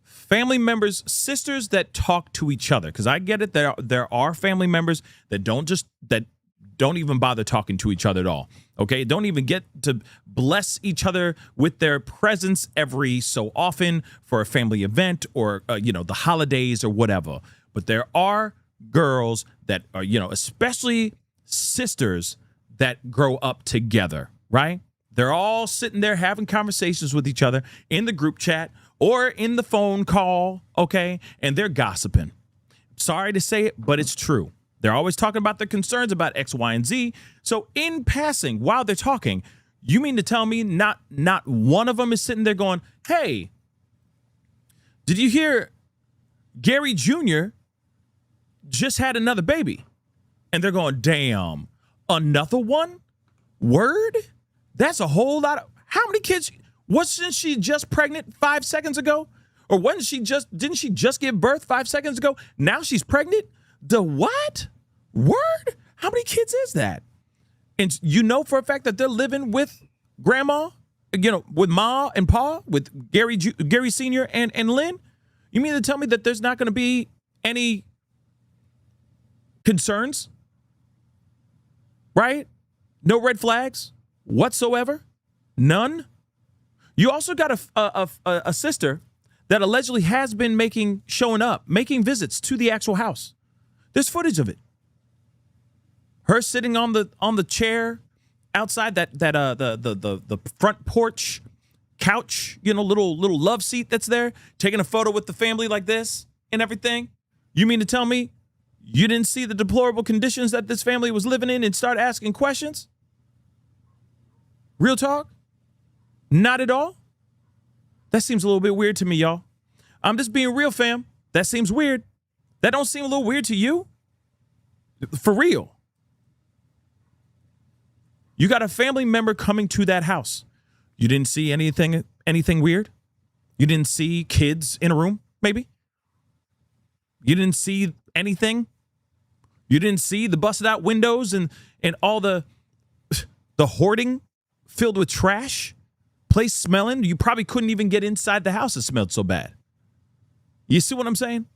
family members, sisters that talk to each other, because I get it. There are family members that don't even bother talking to each other at all. Okay, don't even get to bless each other with their presence every so often for a family event or the holidays or whatever. But there are girls that are, especially sisters that grow up together, right? They're all sitting there having conversations with each other in the group chat or in the phone call, okay? And they're gossiping. Sorry to say it, but it's true. They're always talking about their concerns about X, Y, and Z. So in passing, while they're talking, you mean to tell me not one of them is sitting there going, hey, did you hear Gary Jr. just had another baby? And they're going, damn, another one? Word? That's a whole lot of, how many kids? Wasn't she just pregnant 5 seconds ago? Or didn't she just give birth 5 seconds ago? Now she's pregnant? The what? Word? How many kids is that? And you know for a fact that they're living with grandma, with Ma and Pa, with Gary Sr. and Lynn? You mean to tell me that there's not going to be any concerns? Right? No red flags whatsoever? None? You also got a sister that allegedly has been making visits to the actual house. There's footage of it. Her sitting on the chair outside the front porch couch, little love seat that's there, taking a photo with the family like this and everything. You mean to tell me you didn't see the deplorable conditions that this family was living in and start asking questions? Real talk? Not at all? That seems a little bit weird to me, y'all. I'm just being real, fam. That seems weird. That don't seem a little weird to you? For real. You got a family member coming to that house. You didn't see anything weird? You didn't see kids in a room, maybe? You didn't see anything? You didn't see the busted out windows and all the hoarding filled with trash? Place smelling? You probably couldn't even get inside the house. It smelled so bad. You see what I'm saying?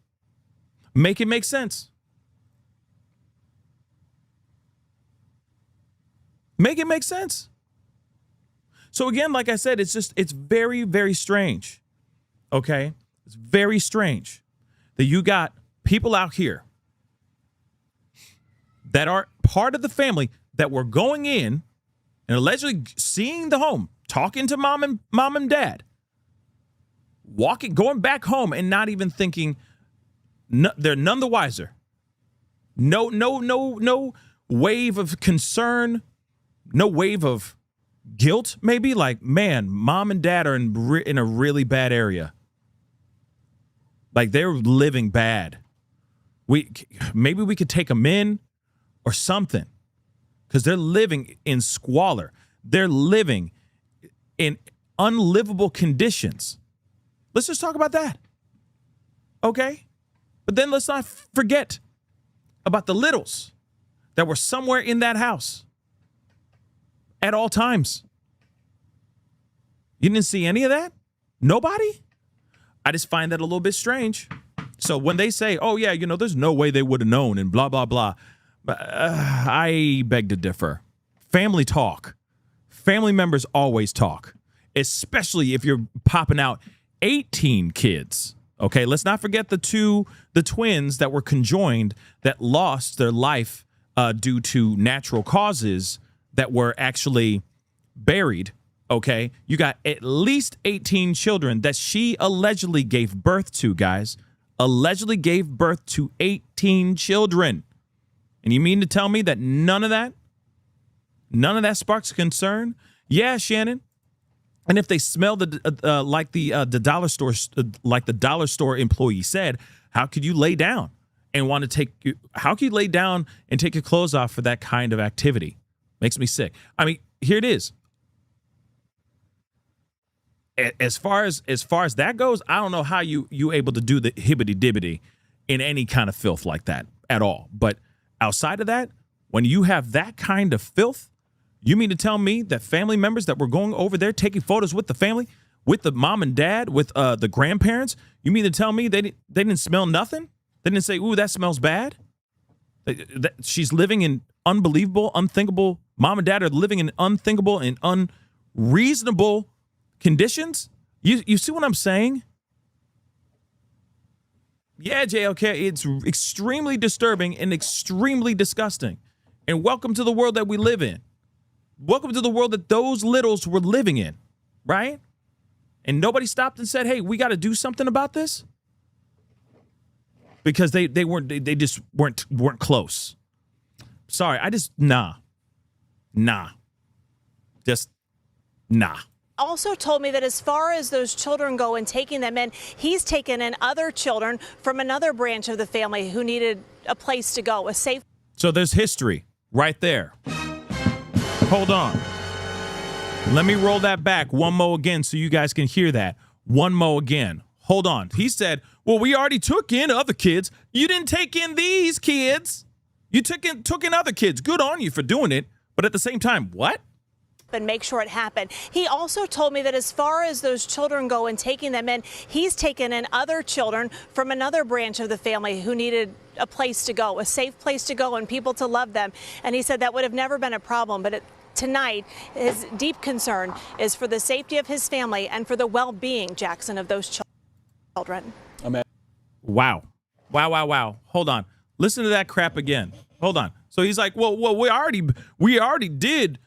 Make it make sense. Make it make sense. So again, like I said, it's very, very strange. Okay? It's very strange that you got people out here that are part of the family that were going in and allegedly seeing the home, talking to mom and dad, going back home and not even thinking, they're none the wiser. No wave of concern, no wave of guilt, maybe. Like, man, mom and dad are in a really bad area. Like, they're living bad. maybe we could take them in or something, because they're living in squalor. They're living in unlivable conditions. Let's just talk about that. Okay? But then let's not forget about the littles that were somewhere in that house at all times. You didn't see any of that? Nobody? I just find that a little bit strange. So when they say, oh, yeah, there's no way they would have known and blah, blah, blah, I beg to differ. Family talk. Family members always talk, especially if you're popping out 18 kids. Okay, let's not forget the twins that were conjoined that lost their life due to natural causes that were actually buried. Okay, you got at least 18 children that she allegedly gave birth to, guys. Allegedly gave birth to 18 children. And you mean to tell me that none of that sparks concern? Yeah, Shannon. And if they smell like the dollar store employee said, how could you lay down and take your clothes off for that kind of activity? Makes me sick. I mean, here it is. As far as that goes, I don't know how you able to do the hibbity dibbity in any kind of filth like that at all. But outside of that, when you have that kind of filth, you mean to tell me that family members that were going over there taking photos with the family, with the mom and dad, with the grandparents, you mean to tell me they didn't smell nothing? They didn't say, ooh, that smells bad? She's living in unbelievable, unthinkable, mom and dad are living in unthinkable and unreasonable conditions? You see what I'm saying? Yeah, JLK, it's extremely disturbing and extremely disgusting. And welcome to the world that we live in. Welcome to the world that those littles were living in, right? And nobody stopped and said, hey, we got to do something about this? Because they just weren't close. Sorry, nah. Just nah. Also told me that as far as those children go and taking them in, he's taken in other children from another branch of the family who needed a place to go, a safe. So there's history right there. Hold on. Let me roll that back one mo again so you guys can hear that. One mo again. Hold on. He said, well, we already took in other kids. You didn't take in these kids. You took in other kids. Good on you for doing it. But at the same time, what? And make sure it happened. He also told me that as far as those children go and taking them in, he's taken in other children from another branch of the family who needed a place to go, a safe place to go and people to love them. And he said that would have never been a problem. But tonight, his deep concern is for the safety of his family and for the well-being, Jackson, of those children. Wow. Hold on. Listen to that crap again. Hold on. So he's like, well, we already did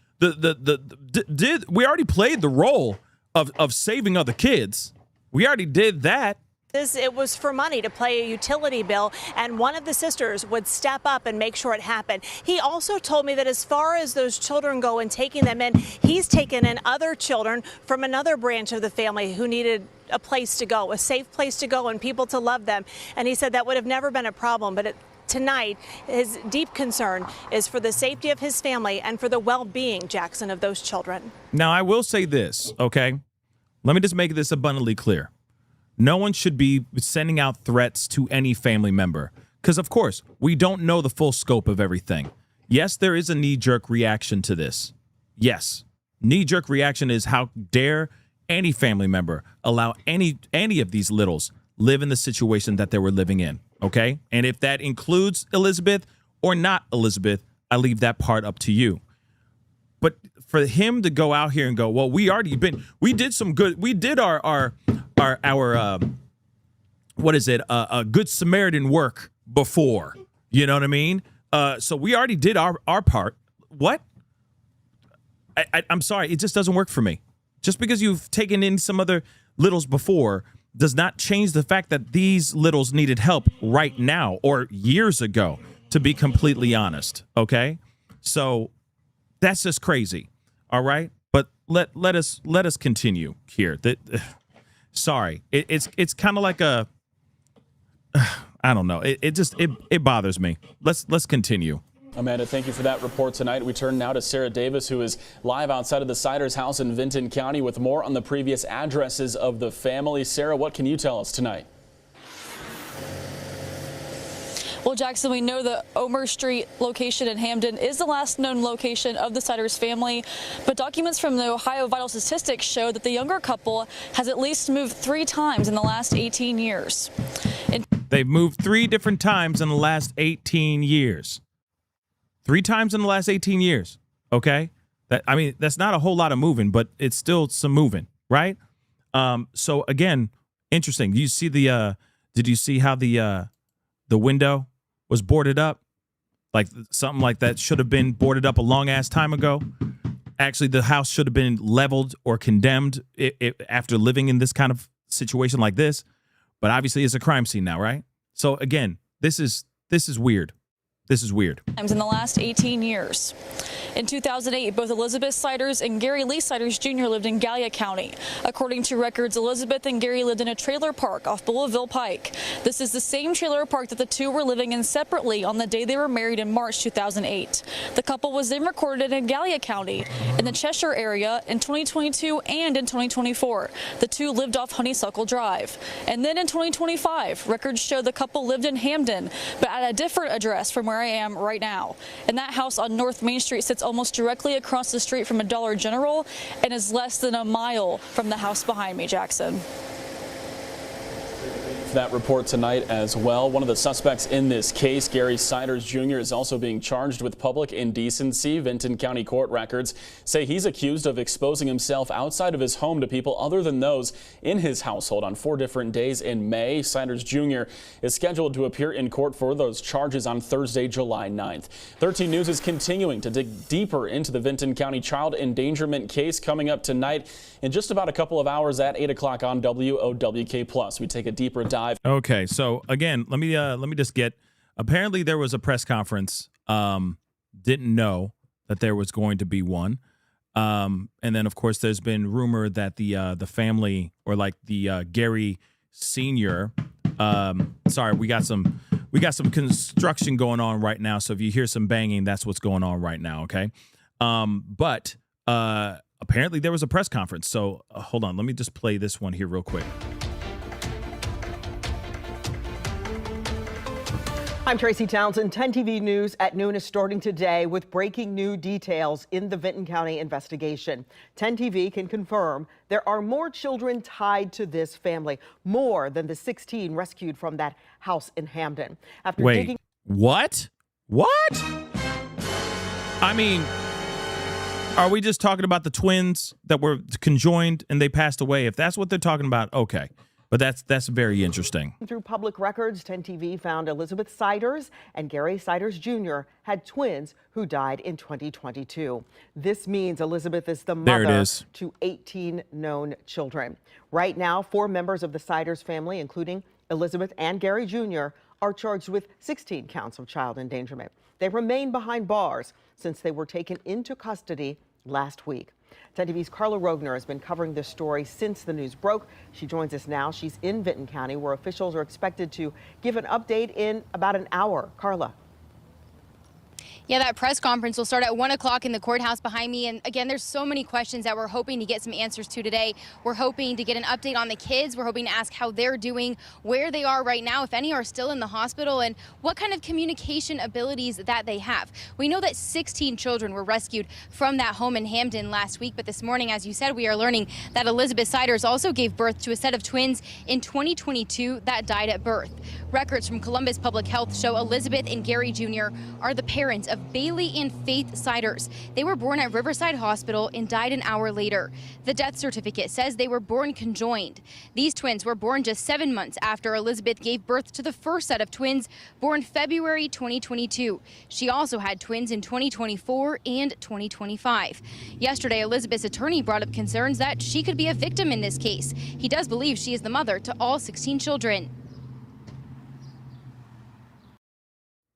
we already played the role of saving other kids. We already did that. It was for money to pay a utility bill, and one of the sisters would step up and make sure it happened. He also told me that as far as those children go and taking them in, he's taken in other children from another branch of the family who needed a place to go, a safe place to go and people to love them. And he said that would have never been a problem. But tonight, his deep concern is for the safety of his family and for the well-being, Jackson, of those children. Now, I will say this, okay? Let me just make this abundantly clear. No one should be sending out threats to any family member because, of course, we don't know the full scope of everything. Yes, there is a knee-jerk reaction to this. Yes, knee-jerk reaction is how dare any family member allow any of these littles live in the situation that they were living in, okay? And if that includes Elizabeth or not Elizabeth, I leave that part up to you. But for him to go out here and go, well, we did some good, we did our what is it? A good Samaritan work before, you know what I mean? So we already did our part. What? I'm sorry. It just doesn't work for me. Just because you've taken in some other littles before does not change the fact that these littles needed help right now or years ago, to be completely honest. Okay. So that's just crazy. All right. But let us continue here. Sorry. It's kind of like I don't know. It bothers me. Let's continue. Amanda, thank you for that report tonight. We turn now to Sarah Davis, who is live outside of the Siders house in Vinton County with more on the previous addresses of the family. Sarah, what can you tell us tonight? Well, Jackson, we know the Omer Street location in Hamden is the last known location of the Siders family, but documents from the Ohio Vital Statistics show that the younger couple has at least moved 3 times in the last 18 years. They've moved 3 different times in the last 18 years. 3 times in the last 18 years. Okay? That's not a whole lot of moving, but it's still some moving, right? So again, interesting. Did you see how the window was boarded up? Like something like that should have been boarded up a long ass time ago. Actually, the house should have been leveled or condemned after living in this kind of situation like this. But obviously, it's a crime scene now, right? So again, this is weird. This is weird. In the last 18 years. In 2008, both Elizabeth Siders and Gary Lee Siders Jr. lived in Gallia County. According to records, Elizabeth and Gary lived in a trailer park off Bulleville Pike. This is the same trailer park that the two were living in separately on the day they were married in March 2008. The couple was then recorded in Gallia County in the Cheshire area in 2022 and in 2024. The two lived off Honeysuckle Drive. And then in 2025, records show the couple lived in Hamden, but at a different address from where I am right now. And that house on North Main Street sits almost directly across the street from a Dollar General and is less than a mile from the house behind me, Jackson. That report tonight as well. One of the suspects in this case, Gary Siders Jr., is also being charged with public indecency. Vinton County court records say he's accused of exposing himself outside of his home to people other than those in his household on 4 different days in May. Siders Jr. is scheduled to appear in court for those charges on Thursday, July 9th. 13 News is continuing to dig deeper into the Vinton County child endangerment case, coming up tonight in just about a couple of hours at 8 o'clock on WOWK+. We take a deeper dive. Okay, so again, let me just get. Apparently, there was a press conference. Didn't know that there was going to be one, and then of course, there's been rumor that the family, or like the Gary Senior. Sorry, we got some construction going on right now. So if you hear some banging, that's what's going on right now. Okay, but apparently there was a press conference. So hold on, let me just play this one here real quick. I'm Tracy Townsend. 10 TV News at noon is starting today with breaking new details in the Vinton County investigation. 10 TV can confirm there are more children tied to this family, more than the 16 rescued from that house in Hamden. After digging. What? I mean, are we just talking about the twins that were conjoined and they passed away? If that's what they're talking about, okay. But that's very interesting. Through public records, 10 TV found Elizabeth Siders and Gary Siders Jr. had twins who died in 2022. This means Elizabeth is the mother to 18 known children. Right now, 4 members of the Siders family, including Elizabeth and Gary Jr., are charged with 16 counts of child endangerment. They remain behind bars since they were taken into custody last week. 10 TV's Carla Rogner has been covering this story since the news broke. She joins us now. She's in Vinton County, where officials are expected to give an update in about an hour. Carla. Yeah, that press conference will start at 1 o'clock in the courthouse behind me. And again, there's so many questions that we're hoping to get some answers to today. We're hoping to get an update on the kids. We're hoping to ask how they're doing, where they are right now, if any are still in the hospital, and what kind of communication abilities that they have. We know that 16 children were rescued from that home in Hamden last week. But this morning, as you said, we are learning that Elizabeth Siders also gave birth to a set of twins in 2022 that died at birth. Records from Columbus Public Health show Elizabeth and Gary Jr. are the parents of Bailey and Faith Siders. They were born at Riverside Hospital and died an hour later. The death certificate says they were born conjoined. These twins were born just 7 months after Elizabeth gave birth to the first set of twins, born February 2022. She also had twins in 2024 and 2025. Yesterday, Elizabeth's attorney brought up concerns that she could be a victim in this case. He does believe she is the mother to all 16 children.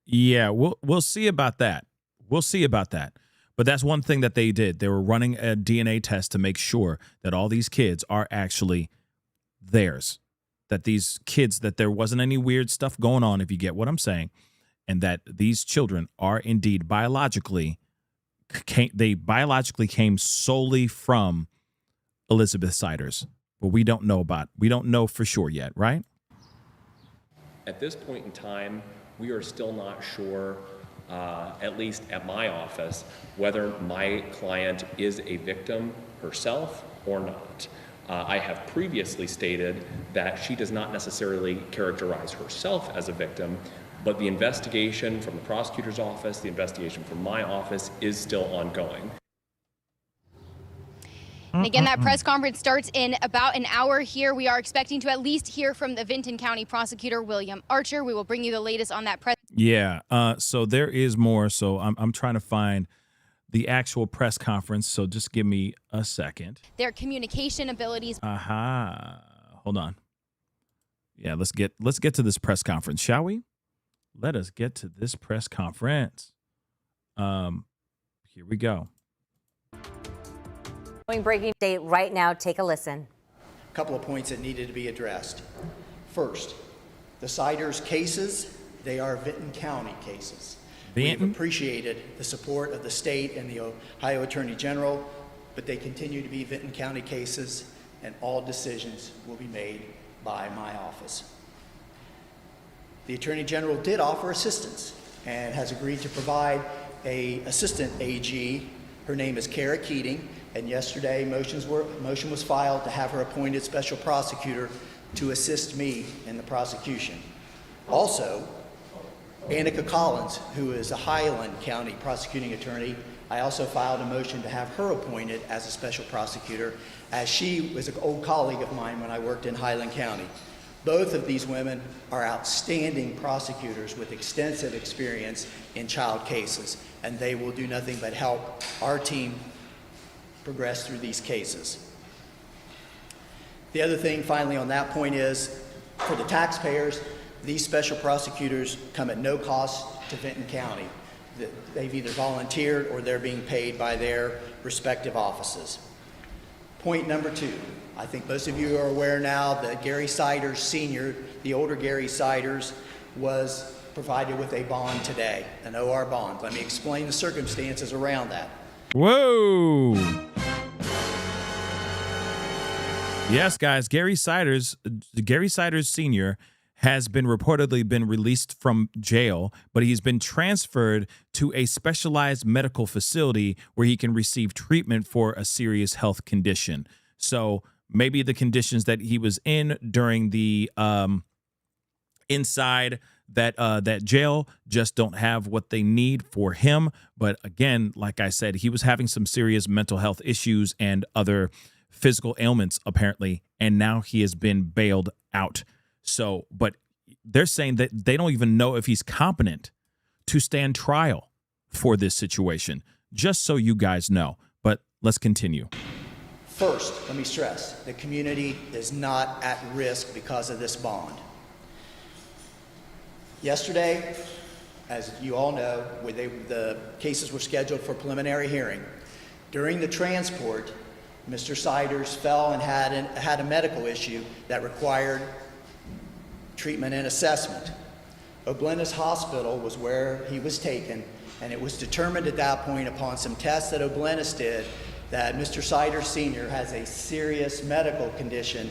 Yeah, we'll see about that. We'll see about that. But that's one thing that they did. They were running a DNA test to make sure that all these kids are actually theirs. that these kids, that there wasn't any weird stuff going on, if you get what I'm saying, and that these children are indeed biologically came solely from Elizabeth Siders. But we don't know for sure yet, right? At this point in time, we are still not sure, at least at my office, whether my client is a victim herself or not. I have previously stated that she does not necessarily characterize herself as a victim, but the investigation from the prosecutor's office, the investigation from my office is still ongoing. And again, that press conference starts in about an hour here. We are expecting to at least hear from the Vinton County prosecutor, William Archer. We will bring you the latest on that press. Yeah. So there is more. So I'm trying to find the actual press conference. So just give me a second. Their communication abilities. Hold on. Yeah, let's get to this press conference, shall we? Let us get to this press conference. Here we go. Breaking date right now. Take a listen. A couple of points that needed to be addressed. First, the Siders cases, they are Vinton County cases. We've appreciated the support of the state and the Ohio Attorney General, but they continue to be Vinton County cases, and all decisions will be made by my office. The Attorney General did offer assistance and has agreed to provide an assistant AG. Her name is Kara Keating, and yesterday motion was filed to have her appointed special prosecutor to assist me in the prosecution. Also, Annika Collins, who is a Highland County prosecuting attorney, I also filed a motion to have her appointed as a special prosecutor, as she was an old colleague of mine when I worked in Highland County. Both of these women are outstanding prosecutors with extensive experience in child cases, and they will do nothing but help our team progress through these cases. The other thing finally on that point is, for the taxpayers, these special prosecutors come at no cost to Vinton County. They've either volunteered or they're being paid by their respective offices. Point number 2, I think most of you are aware now that Gary Siders Sr., the older Gary Siders, was provided with a bond today, an OR bond. Let me explain the circumstances around that. Whoa. Yes, guys, Gary Siders Sr. has reportedly been released from jail, but he's been transferred to a specialized medical facility where he can receive treatment for a serious health condition. So maybe the conditions that he was in during the inside that jail just don't have what they need for him. But again, like I said, he was having some serious mental health issues and other physical ailments apparently, and now he has been bailed out. So, but they're saying that they don't even know if he's competent to stand trial for this situation, just so you guys know. But let's continue. First, let me stress, the community is not at risk because of this bond. Yesterday, as you all know, the cases were scheduled for preliminary hearing. During the transport, Mr. Siders fell and had a medical issue that required treatment and assessment. Oblenis Hospital was where he was taken, and it was determined at that point upon some tests that Oblenis did that Mr. Siders Sr. has a serious medical condition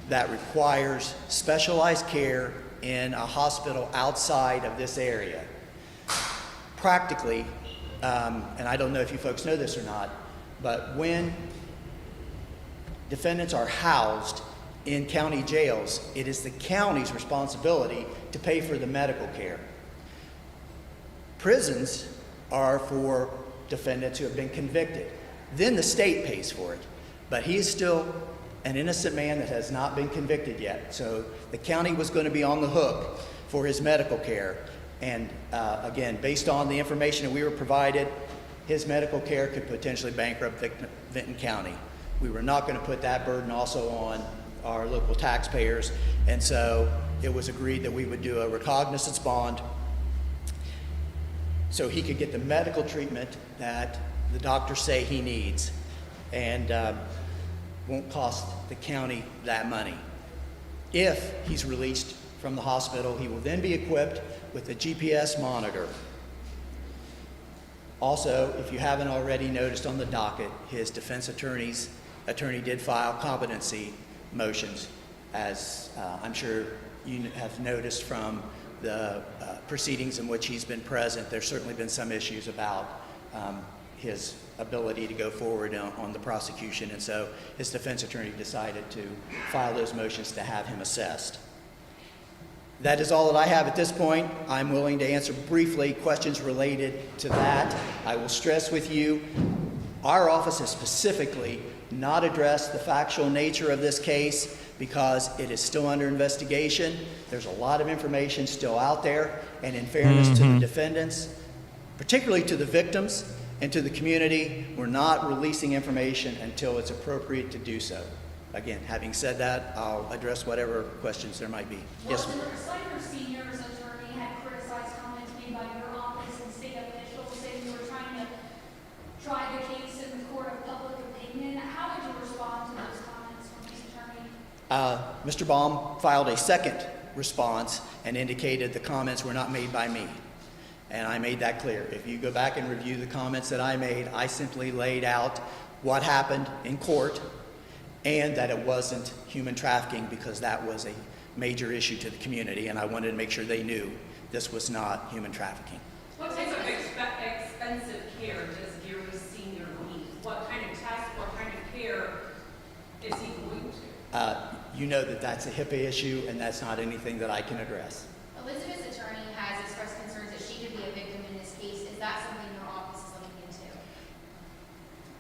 that requires specialized care in a hospital outside of this area. Practically, and I don't know if you folks know this or not, but when defendants are housed in county jails, it is the county's responsibility to pay for the medical care. Prisons are for defendants who have been convicted. Then the state pays for it. But he is still an innocent man that has not been convicted yet. So the county was going to be on the hook for his medical care. And again, based on the information that we were provided, his medical care could potentially bankrupt Vinton County. We were not going to put that burden also on our local taxpayers. And so it was agreed that we would do a recognizance bond so he could get the medical treatment that the doctors say he needs, and won't cost the county that money. If he's released from the hospital, he will then be equipped with a GPS monitor. Also, if you haven't already noticed on the docket, his defense attorney did file competency motions, as I'm sure you have noticed from the proceedings in which he's been present. There's certainly been some issues about his ability to go forward on the prosecution, and so his defense attorney decided to file those motions to have him assessed. That is all that I have at this point. I'm willing to answer briefly questions related to that. I will stress with you, our office has specifically not addressed the factual nature of this case because it is still under investigation. There's a lot of information still out there, and in fairness to the defendants, particularly to the victims and to the community, we're not releasing information until it's appropriate to do so. Again, having said that, I'll address whatever questions there might be. Yes, ma'am. Slider Senior's attorney had criticized comments made by your office and state officials saying you were trying to try the case in the court of public opinion. How would you respond to those comments from his attorney? Mr. Baum filed a second response and indicated the comments were not made by me. And I made that clear. If you go back and review the comments that I made, I simply laid out what happened in court and that it wasn't human trafficking because that was a major issue to the community, and I wanted to make sure they knew this was not human trafficking. What type of expensive care does Gary Sr. need? What kind of test, what kind of care is he going to? You know that that's a HIPAA issue, and that's not anything that I can address. Elizabeth's attorney has expressed concerns that she could be a victim in this case. Is that something your office is looking into?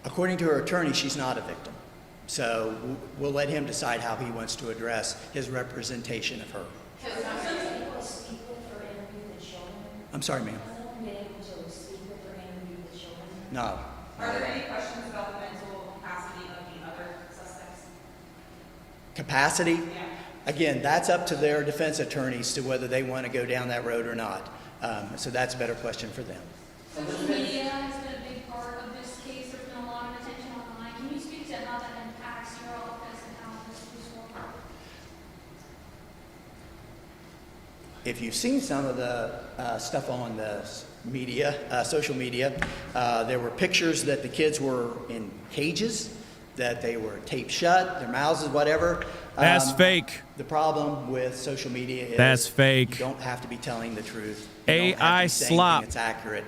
According to her attorney, she's not a victim. So we'll let him decide how he wants to address his representation of her. I'm sorry, ma'am. No. Are there any questions about the mental capacity of the other suspects? Capacity? Yeah. Again, that's up to their defense attorneys to whether they want to go down that road or not. So that's a better question for them. Social media has been a big part of this case. There's been a lot of attention online. Can you speak to how that impacts your office and how this is going? If you've seen some of the stuff on the media, social media, there were pictures that the kids were in cages, that they were taped shut, their mouths, whatever. That's fake. The problem with social media is that's fake. You don't have to be telling the truth. AI slop. It's accurate.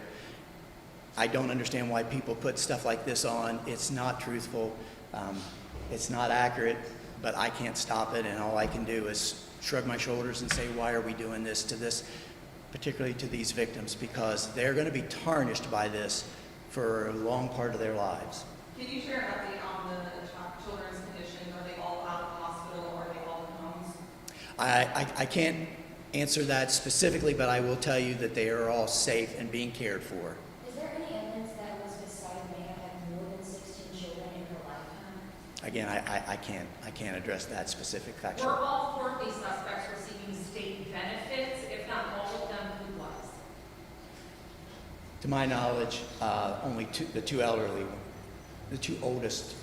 I don't understand why people put stuff like this on. It's not truthful. It's not accurate, but I can't stop it, and all I can do is shrug my shoulders and say, why are we doing this to this, particularly to these victims, because they're going to be tarnished by this for a long part of their lives. Can you share an update on the children's condition? Are they all out of the hospital or are they all in homes? I can't answer that specifically, but I will tell you that they are all safe and being cared for. Is there any evidence that Elizabeth Slider may have had more than 16 children in her lifetime? Again, I can't address that specific fact. Were all four of these suspects receiving state benefits? If not all of them, who was? To my knowledge, only the two elderly, the two oldest,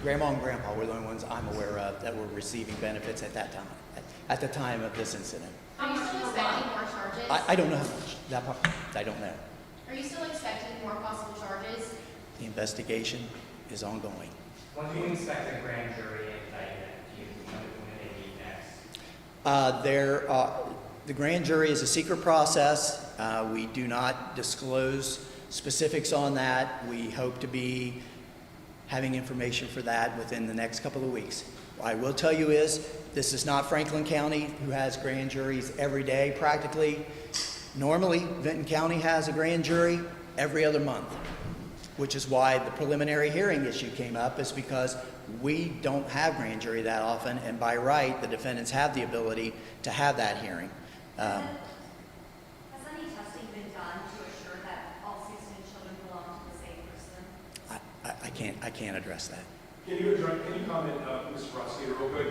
Grandma and Grandpa, were the only ones I'm aware of that were receiving benefits at that time, at the time of this incident. Are you still expecting more charges? I don't know how much. That part, I don't know. Are you still expecting more possible charges? The investigation is ongoing. When do you expect a grand jury indictment? Do you know when they meet next? The grand jury is a secret process. We do not disclose specifics on that. We hope to be having information for that within the next couple of weeks. What I will tell you is, this is not Franklin County, who has grand juries every day practically. Normally, Vinton County has a grand jury every other month, which is why the preliminary hearing issue came up, is because we don't have grand jury that often, and by right, the defendants have the ability to have that hearing. Has any testing been done to assure that all 16 children belong to the same person? I can't address that. Can you comment, Mr. Prosecutor, real quick,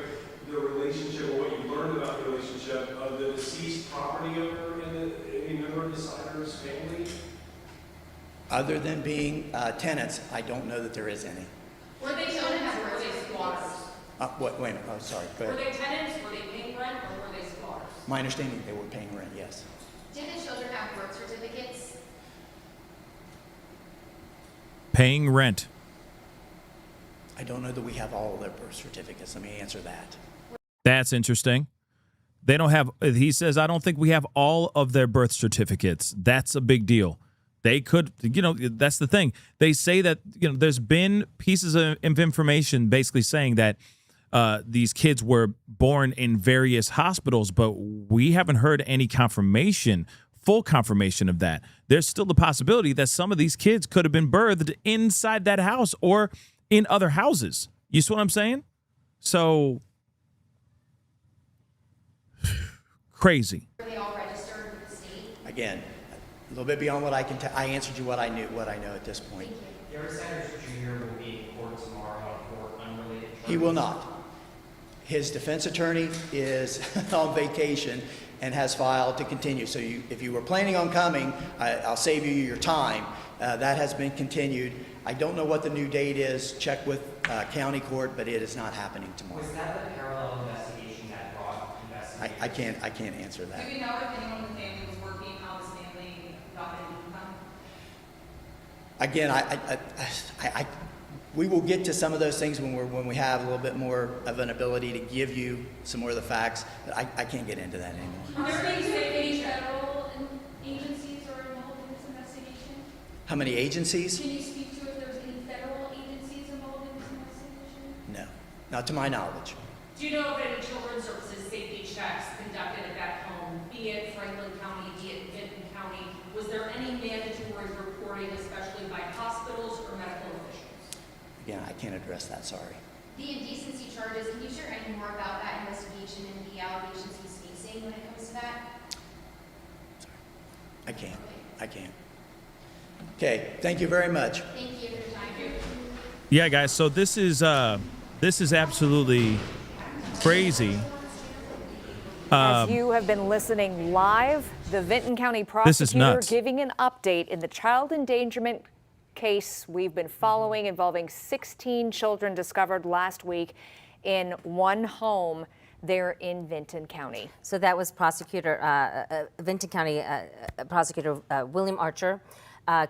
the relationship, or what you learned about the relationship of the deceased property owner and any member of the Slider's family? Other than being tenants, I don't know that there is any. Were they tenants or were they squatters? Wait a minute. Oh, sorry. Go ahead. Were they tenants? Were they My understanding, they were paying rent, yes. Did the children have birth certificates? Paying rent. I don't know that we have all of their birth certificates. Let me answer that. That's interesting. They don't have, he says, I don't think we have all of their birth certificates. That's a big deal. They could, that's the thing. They say that, there's been pieces of information basically saying that these kids were born in various hospitals, but we haven't heard any confirmation, full confirmation of that. There's still the possibility that some of these kids could have been birthed inside that house or in other houses. You see what I'm saying? So crazy. Were they all registered with the state? Again, a little bit beyond what I can tell. I answered you what I know at this point. Gary Sanders Jr. will be in court tomorrow for unrelated charges. He will not. His defense attorney is on vacation and has filed to continue. So if you were planning on coming, I'll save you your time. That has been continued. I don't know what the new date is. Check with county court, but it is not happening tomorrow. Was that the parallel investigation that brought investigation? I can't answer that. Do we know if anyone in the family was working, how his family got any income? Again, we will get to some of those things when we have a little bit more of an ability to give you some more of the facts, but I can't get into that anymore. Are there any federal agencies are involved in this investigation? How many agencies? Can you speak to if there's any federal agencies involved in this investigation? No, not to my knowledge. Do you know of any children's services safety checks conducted at that home, be it Franklin County, be it Vinton County? Was there any mandatory reporting, especially by hospitals or medical officials? Again, I can't address that, sorry. The indecency charges, can you share any more about that investigation and the allegations he's facing when it comes to that? I can't. Okay, thank you very much. Thank you for your time. Yeah, guys. So this is absolutely crazy. As you have been listening live, the Vinton County prosecutor giving an update in the child endangerment case we've been following involving 16 children discovered last week in one home there in Vinton County. So that was Vinton County Prosecutor William Archer.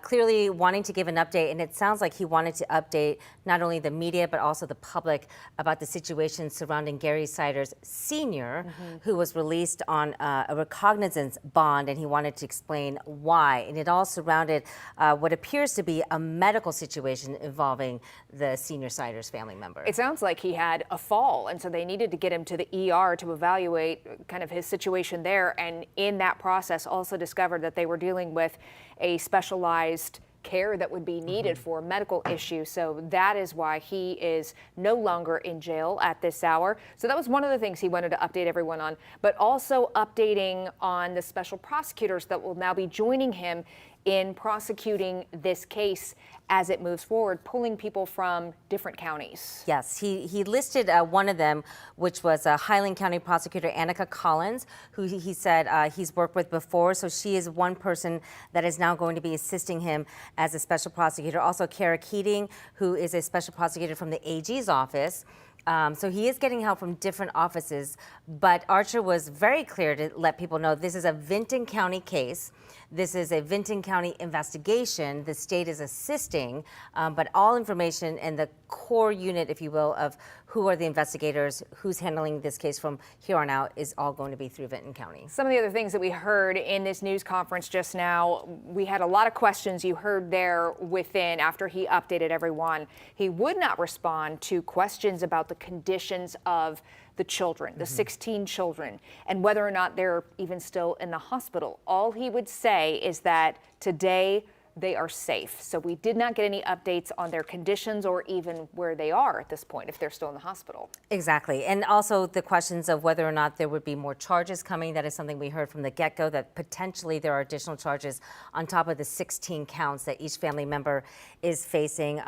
Clearly wanting to give an update, and it sounds like he wanted to update not only the media but also the public about the situation surrounding Gary Siders Sr., who was released on a recognizance bond, and he wanted to explain why. And it all surrounded what appears to be a medical situation involving the Senior Siders family member. It sounds like he had a fall, and so they needed to get him to the ER to evaluate kind of his situation there, and in that process also discovered that they were dealing with a specialized care that would be needed for a medical issue. So that is why he is no longer in jail at this hour. So that was one of the things he wanted to update everyone on, but also updating on the special prosecutors that will now be joining him in prosecuting this case as it moves forward, pulling people from different counties. Yes, he listed one of them, which was Highland County Prosecutor Annika Collins, who he said he's worked with before. So she is one person that is now going to be assisting him as a special prosecutor. Also, Kara Keating, who is a special prosecutor from the AG's office. So he is getting help from different offices, but Archer was very clear to let people know this is a Vinton County case. This is a Vinton County investigation. The state is assisting, but all information and the core unit, if you will, of who are the investigators, who's handling this case from here on out is all going to be through Vinton County. Some of the other things that we heard in this news conference just now, we had a lot of questions you heard there within after he updated everyone. He would not respond to questions about the conditions of the children, the 16 children, and whether or not they're even still in the hospital. All he would say is that today they are safe. So we did not get any updates on their conditions or even where they are at this point, if they're still in the hospital. Exactly. And also the questions of whether or not there would be more charges coming. That is something we heard from the get-go, that potentially there are additional charges on top of the 16 counts that each family member is facing.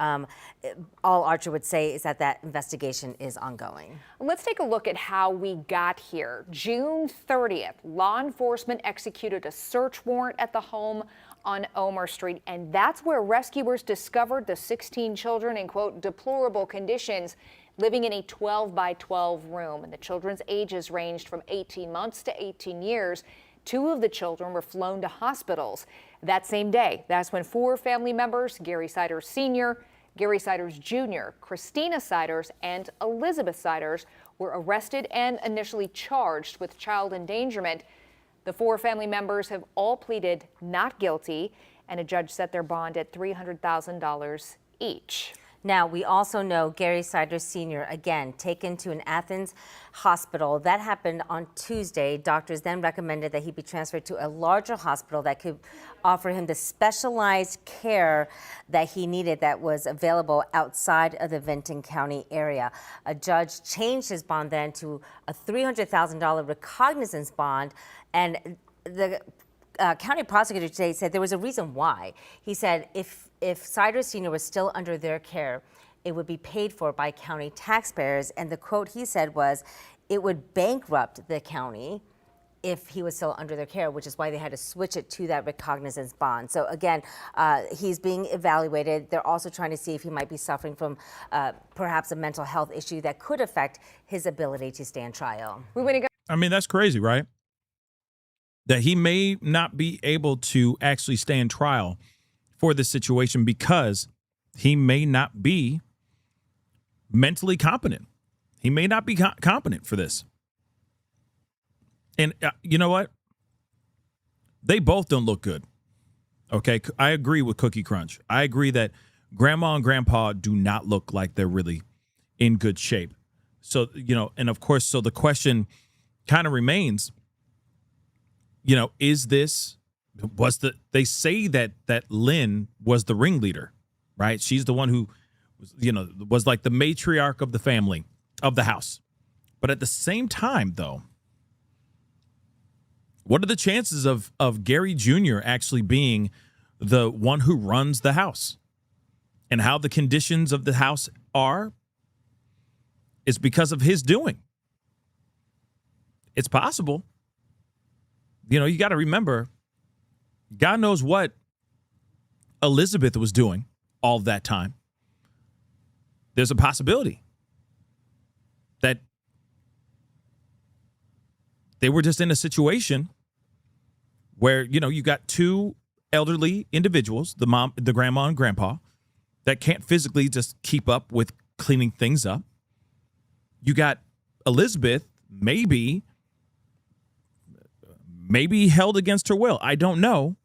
All Archer would say is that that investigation is ongoing. Let's take a look at how we got here. June 30th, law enforcement executed a search warrant at the home on Omer Street, and that's where rescuers discovered the 16 children in, quote, deplorable conditions. living in a 12 by 12 room, and the children's ages ranged from 18 months to 18 years. 2 of the children were flown to hospitals that same day. That's when 4 family members, Gary Siders Sr., Gary Siders Jr., Christina Siders, and Elizabeth Siders, were arrested and initially charged with child endangerment. The 4 family members have all pleaded not guilty, and a judge set their bond at $300,000 each. Now, we also know Gary Siders Sr., again, taken to an Athens hospital. That happened on Tuesday. Doctors then recommended that he be transferred to a larger hospital that could offer him the specialized care that he needed that was available outside of the Vinton County area. A judge changed his bond then to a $300,000 recognizance bond, and the county prosecutor today said there was a reason why. He said if Siders Sr. was still under their care, it would be paid for by county taxpayers. And the quote he said was, it would bankrupt the county if he was still under their care, which is why they had to switch it to that recognizance bond. So again, he's being evaluated. They're also trying to see if he might be suffering from perhaps a mental health issue that could affect his ability to stand trial. I mean, that's crazy, right? That he may not be able to actually stand trial for this situation because he may not be mentally competent. He may not be competent for this. And you know what? They both don't look good. Okay, I agree with Cookie Crunch. I agree that grandma and grandpa do not look like they're really in good shape. So, and of course, so the question kind of remains, they say that Lynn was the ringleader, right? She's the one who was like the matriarch of the family, of the house. But at the same time, though, what are the chances of Gary Jr. actually being the one who runs the house? And how the conditions of the house are is because of his doing. It's possible. You got to remember, God knows what Elizabeth was doing all that time. There's a possibility that they were just in a situation where, you got 2 elderly individuals, the grandma and grandpa, that can't physically just keep up with cleaning things up. You got Elizabeth, maybe held against her will. I don't know.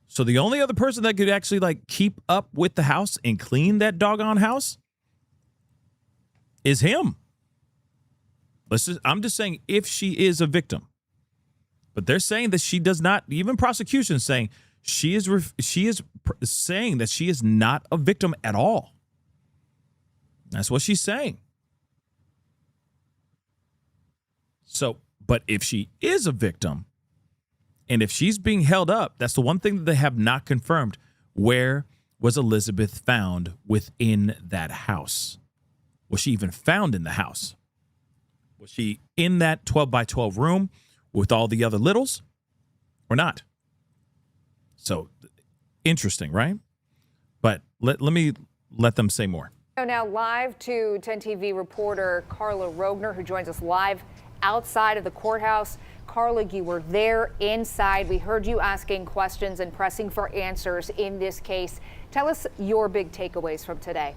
So the only other person that could actually keep up with the house and clean that doggone house is him. I'm just saying if she is a victim. But they're saying that she does not, even prosecution is saying she is saying that she is not a victim at all. That's what she's saying. So, but if she is a victim, and if she's being held up, that's the one thing that they have not confirmed. Where was Elizabeth found within that house? Was she even found in the house? Was she in that 12 by 12 room with all the other littles or not? So interesting, right? But let me let them say more. Now live to 10 TV reporter Carla Rogner, who joins us live outside of the courthouse. Carla, you were there inside. We heard you asking questions and pressing for answers in this case. Tell us your big takeaways from today.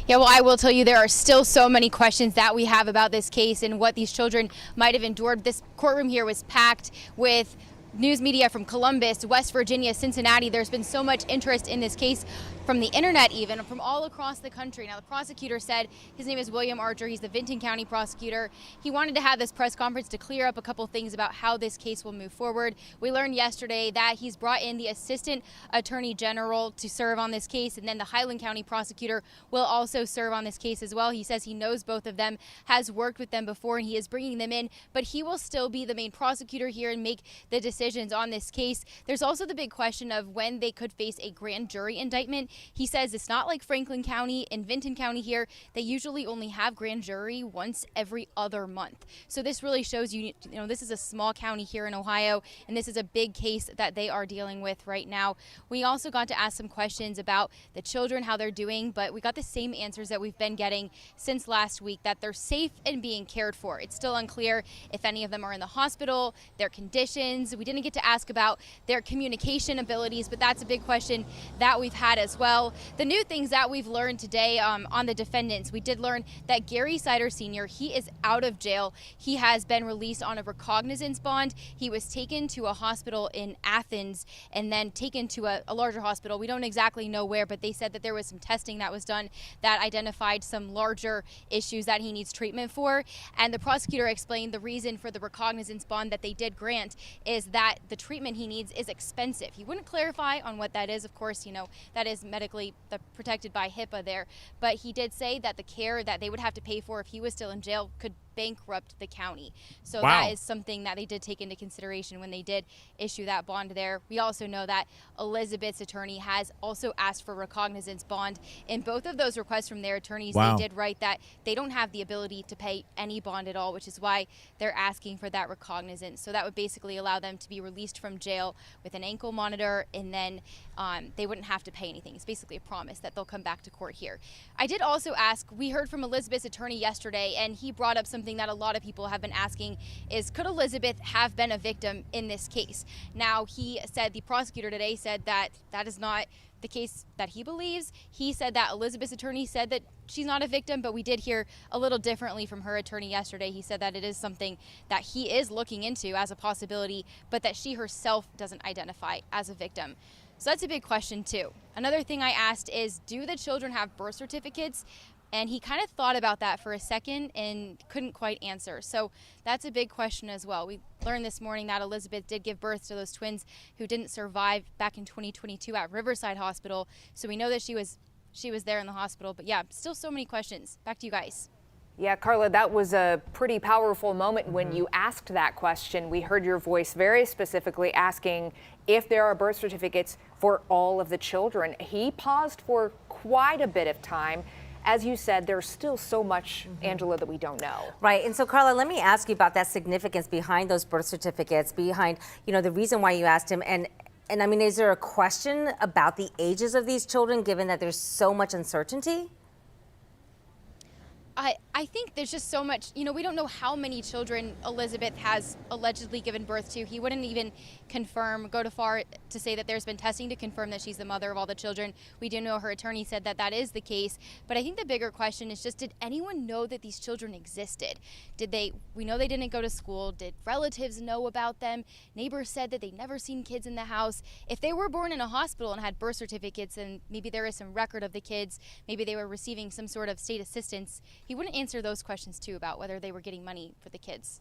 Yeah, well, I will tell you there are still so many questions that we have about this case and what these children might have endured. This courtroom here was packed with news media from Columbus, West Virginia, Cincinnati. There's been so much interest in this case from the internet, even from all across the country. Now, the prosecutor said, his name is William Archer. He's the Vinton County prosecutor. He wanted to have this press conference to clear up a couple things about how this case will move forward. We learned yesterday that he's brought in the assistant attorney general to serve on this case, and then the Highland County prosecutor will also serve on this case as well. He says he knows both of them, has worked with them before, and he is bringing them in, but he will still be the main prosecutor here and make the decision decisions on this case. There's also the big question of when they could face a grand jury indictment. He says it's not like Franklin County and Vinton County here. They usually only have grand jury once every other month. So this really shows you know, this is a small county here in Ohio, and this is a big case that they are dealing with right now. We also got to ask some questions about the children, how they're doing, but we got the same answers that we've been getting since last week, that they're safe and being cared for. It's still unclear if any of them are in the hospital, their conditions. We didn't get to ask about their communication abilities, but that's a big question that we've had as well. The new things that we've learned today on the defendants, we did learn that Gary Sider Sr., he is out of jail. He has been released on a recognizance bond. He was taken to a hospital in Athens and then taken to a larger hospital. We don't exactly know where, but they said that there was some testing that was done that identified some larger issues that he needs treatment for. And the prosecutor explained the reason for the recognizance bond that they did grant is that the treatment he needs is expensive. He wouldn't clarify on what that is. Of course, you know, that is medically protected by HIPAA there. But he did say that the care that they would have to pay for if he was still in jail could bankrupt the county. So that is something that they did take into consideration when they did issue that bond there. We also know that Elizabeth's attorney has also asked for recognizance bond. In both of those requests from their attorneys, they did write that they don't have the ability to pay any bond at all, which is why they're asking for that recognizance. So that would basically allow them to be released from jail with an ankle monitor, and then they wouldn't have to pay anything. It's basically a promise that they'll come back to court here. I did also ask, we heard from Elizabeth's attorney yesterday, and he brought up something that a lot of people have been asking is, could Elizabeth have been a victim in this case? Now, he said, the prosecutor today said that that is not the case that he believes. He said that Elizabeth's attorney said that she's not a victim, but we did hear a little differently from her attorney yesterday. He said that it is something that he is looking into as a possibility, but that she herself doesn't identify as a victim. So that's a big question too. Another thing I asked is, do the children have birth certificates? And he kind of thought about that for a second and couldn't quite answer. So that's a big question as well. We learned this morning that Elizabeth did give birth to those twins who didn't survive back in 2022 at Riverside Hospital. So we know that she was there in the hospital. But yeah, still so many questions. Back to you guys. Yeah, Carla, that was a pretty powerful moment when you asked that question. We heard your voice very specifically asking if there are birth certificates for all of the children. He paused for quite a bit of time. As you said, there's still so much, Angela, that we don't know. Right. And so, Carla, let me ask you about that significance behind those birth certificates, behind, you know, the reason why you asked him. And I mean, is there a question about the ages of these children, given that there's so much uncertainty? I think there's just so much, you know, we don't know how many children Elizabeth has allegedly given birth to. He wouldn't even go too far to say that there's been testing to confirm that she's the mother of all the children. We do know her attorney said that that is the case. But I think the bigger question is just, did anyone know that these children existed? We know they didn't go to school. Did relatives know about them? Neighbors said that they'd never seen kids in the house. If they were born in a hospital and had birth certificates, and maybe there is some record of the kids, maybe they were receiving some sort of state assistance, he wouldn't answer those questions too about whether they were getting money for the kids.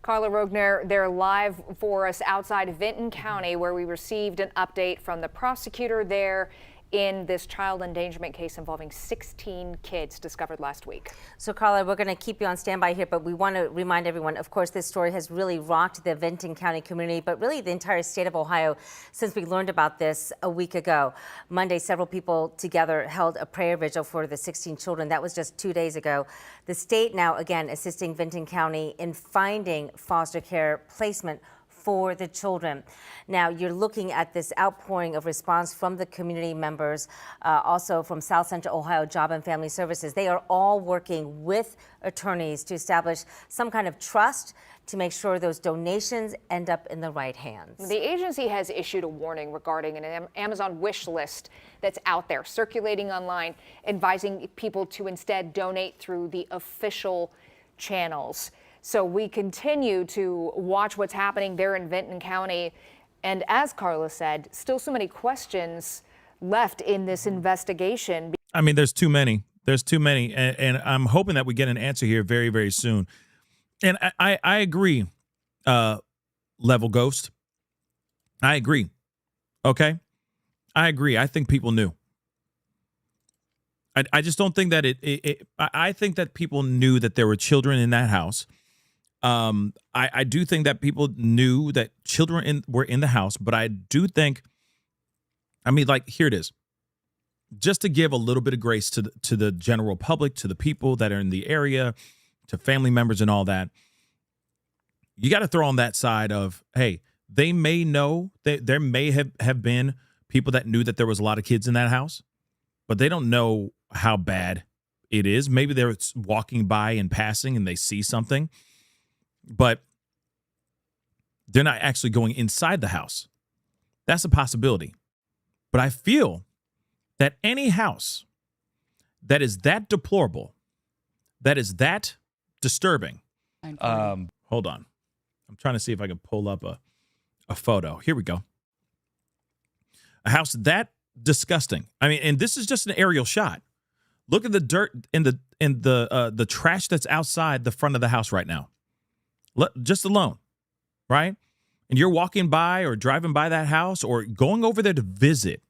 Carla Rogner, they're live for us outside of Vinton County, where we received an update from the prosecutor there in this child endangerment case involving 16 kids discovered last week. So, Carla, we're going to keep you on standby here, but we want to remind everyone, of course, this story has really rocked the Vinton County community, but really the entire state of Ohio since we learned about this a week ago. Monday, several people together held a prayer vigil for the 16 children. That was just 2 days ago. The state now, again, assisting Vinton County in finding foster care placement for the children. Now, you're looking at this outpouring of response from the community members, also from South Central Ohio Job and Family Services. They are all working with attorneys to establish some kind of trust to make sure those donations end up in the right hands. The agency has issued a warning regarding an Amazon wish list that's out there circulating online, advising people to instead donate through the official channels. So we continue to watch what's happening there in Vinton County. And as Carla said, still so many questions left in this investigation. I mean, there's too many. There's too many. And I'm hoping that we get an answer here very, very soon. And I agree, Level Ghost. I agree. Okay? I agree. I think people knew. I just don't think that I think that people knew that there were children in that house. I do think that people knew that children were in the house, but I do think, I mean, like, here it is. Just to give a little bit of grace to the general public, to the people that are in the area, to family members and all that, you got to throw on that side of, hey, they may know that there may have been people that knew that there was a lot of kids in that house, but they don't know how bad it is. Maybe they're walking by and passing and they see something, but they're not actually going inside the house. That's a possibility. But I feel that any house that is that deplorable, that is that disturbing. Hold on. I'm trying to see if I can pull up a photo. Here we go. A house that disgusting. I mean, and this is just an aerial shot. Look at the dirt in the trash that's outside the front of the house right now. Just alone, right? And you're walking by or driving by that house or going over there to visit,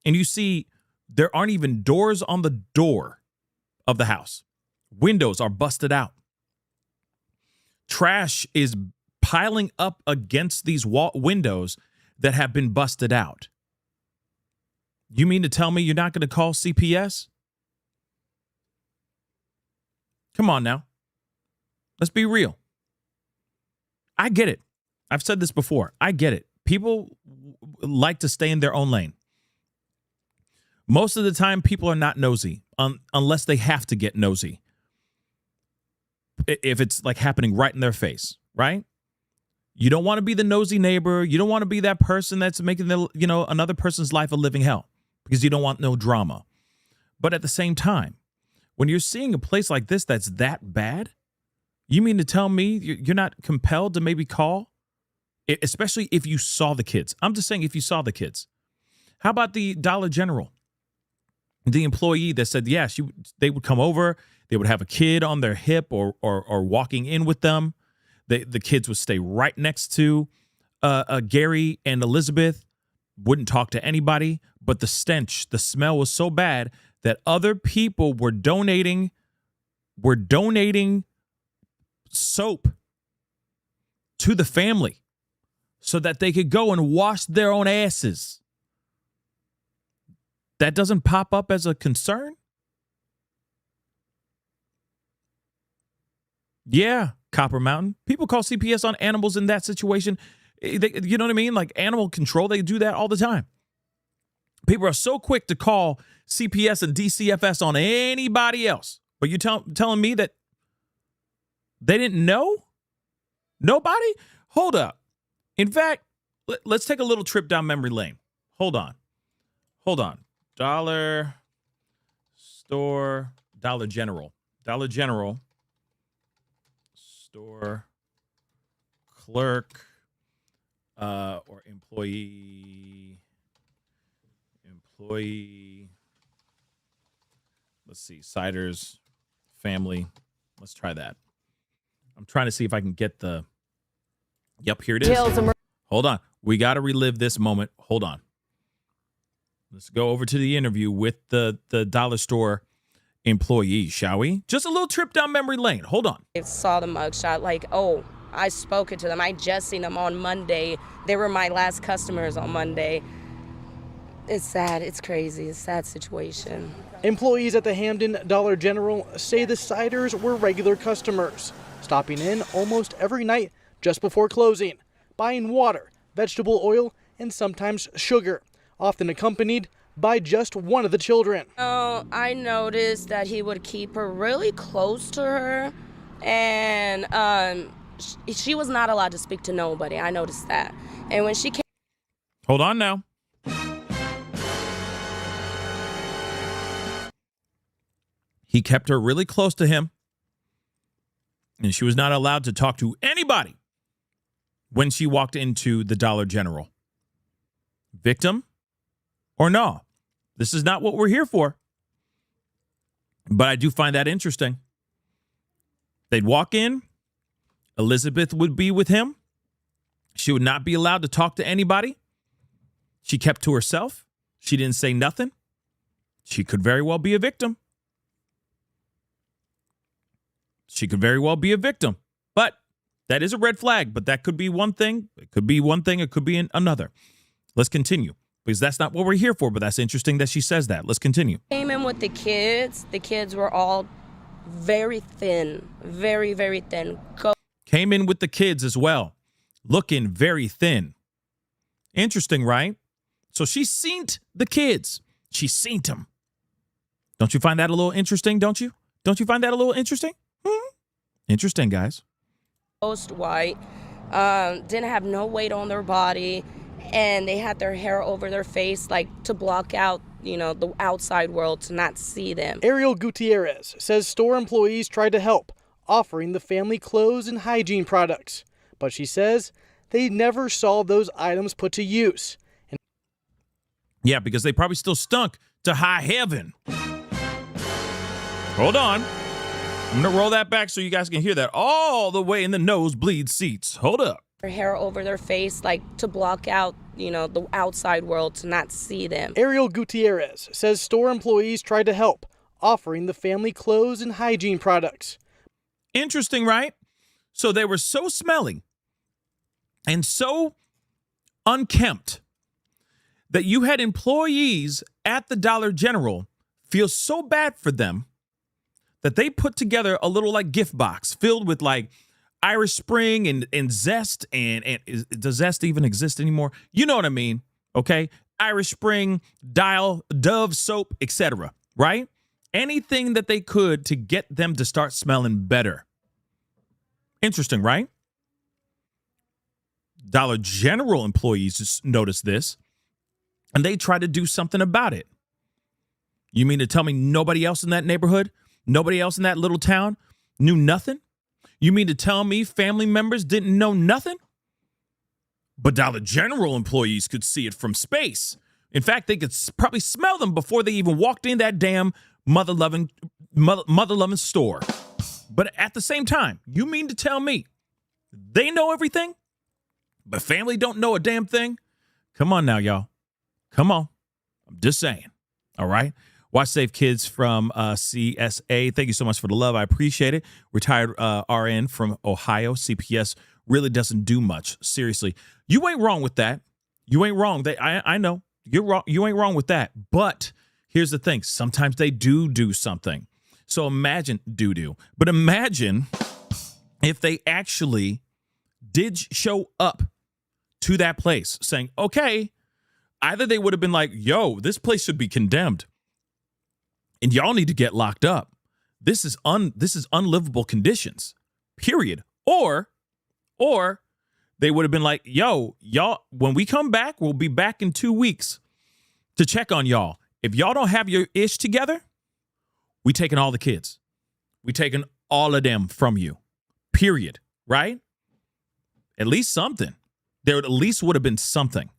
and you see there aren't even doors on the door of the house. Windows are busted out. Trash is piling up against these windows that have been busted out. You mean to tell me you're not going to call CPS? Come on now. Let's be real. I get it. I've said this before. I get it. People like to stay in their own lane. Most of the time, people are not nosy unless they have to get nosy. If it's like happening right in their face, right? You don't want to be the nosy neighbor. You don't want to be that person that's making another person's life a living hell because you don't want no drama. But at the same time, when you're seeing a place like this that's that bad, you mean to tell me you're not compelled to maybe call? Especially if you saw the kids. I'm just saying if you saw the kids. How about the Dollar General? The employee that said, yes, they would come over, they would have a kid on their hip or walking in with them. The kids would stay right next to Gary and Elizabeth, wouldn't talk to anybody, but the stench, the smell was so bad that other people were donating soap to the family so that they could go and wash their own asses. That doesn't pop up as a concern? Yeah, Copper Mountain. People call CPS on animals in that situation. You know what I mean? Like animal control, they do that all the time. People are so quick to call CPS and DCFS on anybody else. But you telling me that they didn't know? Nobody? Hold up. In fact, let's take a little trip down memory lane. Hold on. Dollar General store clerk or employee. Let's see, Siders family. Let's try that. I'm trying to see if I can get Yep, here it is. Hold on. We got to relive this moment. Hold on. Let's go over to the interview with the dollar store employee, shall we? Just a little trip down memory lane. Hold on. I saw the mugshot like, I spoken to them. I just seen them on Monday. They were my last customers on Monday. It's sad. It's crazy. It's a sad situation. Employees at the Hamden Dollar General say the Siders were regular customers, stopping in almost every night just before closing, buying water, vegetable oil, and sometimes sugar, often accompanied by just one of the children. I noticed that he would keep her really close to her, and she was not allowed to speak to nobody. I noticed that. And when she came... Hold on now. He kept her really close to him, and she was not allowed to talk to anybody when she walked into the Dollar General. Victim or no? This is not what we're here for. But I do find that interesting. They'd walk in. Elizabeth would be with him. She would not be allowed to talk to anybody. She kept to herself. She didn't say nothing. She could very well be a victim. But That is a red flag, but that could be one thing. It could be one thing. It could be another. Let's continue, because that's not what we're here for, but that's interesting that she says that. Let's continue. Came in with the kids. The kids were all very thin, very, very thin. Came in with the kids as well, looking very thin. Interesting, right? So she's seen the kids. She's seen them. Don't you find that a little interesting, don't you? Don't you find that a little interesting? Interesting, guys. Most white, didn't have no weight on their body, and they had their hair over their face, like to block out, the outside world to not see them. Ariel Gutierrez says store employees tried to help, offering the family clothes and hygiene products. But she says they never saw those items put to use. Yeah, because they probably still stunk to high heaven. Hold on. I'm going to roll that back so you guys can hear that all the way in the nosebleed seats. Hold up. Their hair over their face, like to block out, the outside world to not see them. Ariel Gutierrez says store employees tried to help, offering the family clothes and hygiene products. Interesting, right? So they were so smelly and so unkempt that you had employees at the Dollar General feel so bad for them that they put together a little like gift box filled with like Irish Spring and Zest and does Zest even exist anymore? You know what I mean, okay? Irish Spring, Dove soap, etc. Right? Anything that they could to get them to start smelling better. Interesting, right? Dollar General employees just noticed this, and they tried to do something about it. You mean to tell me nobody else in that neighborhood, nobody else in that little town knew nothing? You mean to tell me family members didn't know nothing? But Dollar General employees could see it from space. In fact, they could probably smell them before they even walked in that damn mother-loving store. But at the same time, you mean to tell me they know everything, but family don't know a damn thing? Come on now, y'all. Come on. I'm just saying. All right. Watch Safe Kids from CSA. Thank you so much for the love. I appreciate it. Retired RN from Ohio. CPS really doesn't do much. Seriously. You ain't wrong with that. You ain't wrong. I know. You're wrong. You ain't wrong with that. But here's the thing. Sometimes they do something. So imagine but imagine if they actually did show up to that place saying, okay, either they would have been like, yo, this place should be condemned and y'all need to get locked up. This is unlivable conditions, period. Or they would have been like, yo, y'all, when we come back, we'll be back in 2 weeks to check on y'all. If y'all don't have your ish together, we taking all the kids. We taking all of them from you, period, right? At least something. There at least would have been something.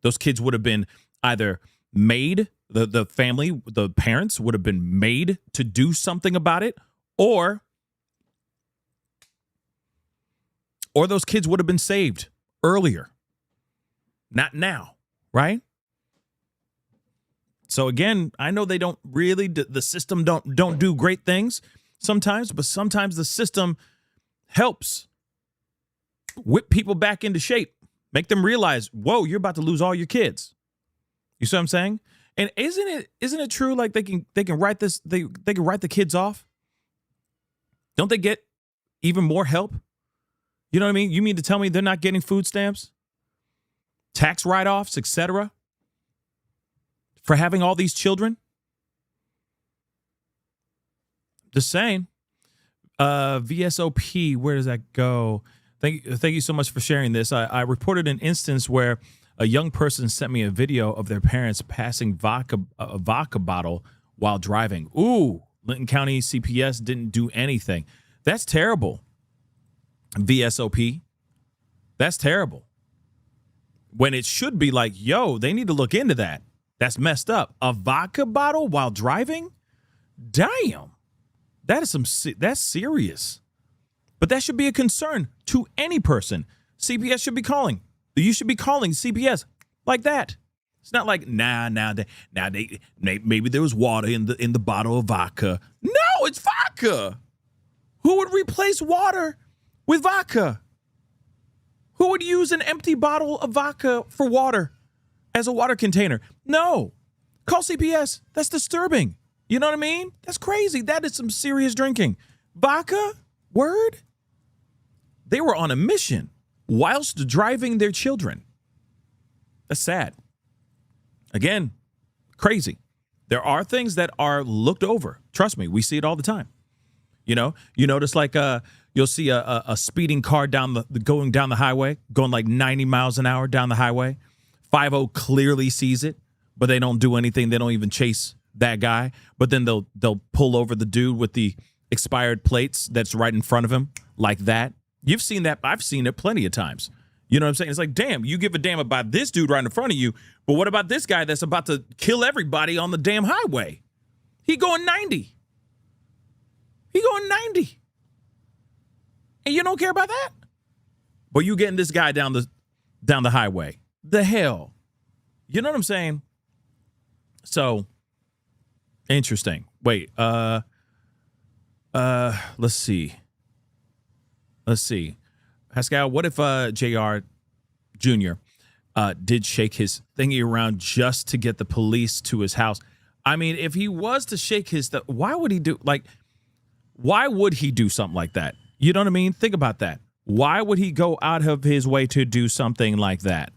Those kids would have been either made, the family, the parents would have been made to do something about it, or those kids would have been saved earlier. Not now, right? So again, I know they don't really, the system don't do great things sometimes, but sometimes the system helps whip people back into shape, make them realize, whoa, you're about to lose all your kids. You see what I'm saying? And isn't it true? Like they can write this, they can write the kids off. Don't they get even more help? You know what I mean? You mean to tell me they're not getting food stamps, tax write-offs, etc., for having all these children? Just saying. VSOP, where does that go? Thank you so much for sharing this. I reported an instance where a young person sent me a video of their parents passing a vodka bottle while driving. Ooh, Lincoln County CPS didn't do anything. That's terrible. VSOP. That's terrible. When it should be like, yo, they need to look into that. That's messed up. A vodka bottle while driving? Damn. That's serious. But that should be a concern to any person. CPS should be calling. You should be calling CPS like that. It's not like, maybe there was water in the bottle of vodka. No, it's vodka. Who would replace water with vodka? would use an empty bottle of vodka for water as a water container? No. Call CPS. That's disturbing. You know what I mean? That's crazy. That is some serious drinking. Vodka? Word? They were on a mission whilst driving their children. That's sad. Again, crazy. There are things that are looked over. Trust me, we see it all the time. You notice like you'll see a speeding car going down the highway, going like 90 miles an hour down the highway. 50 clearly sees it, but they don't do anything. They don't even chase that guy. But then they'll pull over the dude with the expired plates that's right in front of him like that. You've seen that. I've seen it plenty of times. You know what I'm saying? It's like, damn, you give a damn about this dude right in front of you, but what about this guy that's about to kill everybody on the damn highway? He going 90. He going 90. And you don't care about that? But you getting this guy down the highway. The hell? You know what I'm saying? So, interesting. Wait, let's see. Pascal, what if JR Jr. Did shake his thingy around just to get the police to his house? I mean, if he was to shake his stuff, why would he do something like that? You know what I mean? Think about that. Why would he go out of his way to do something like that?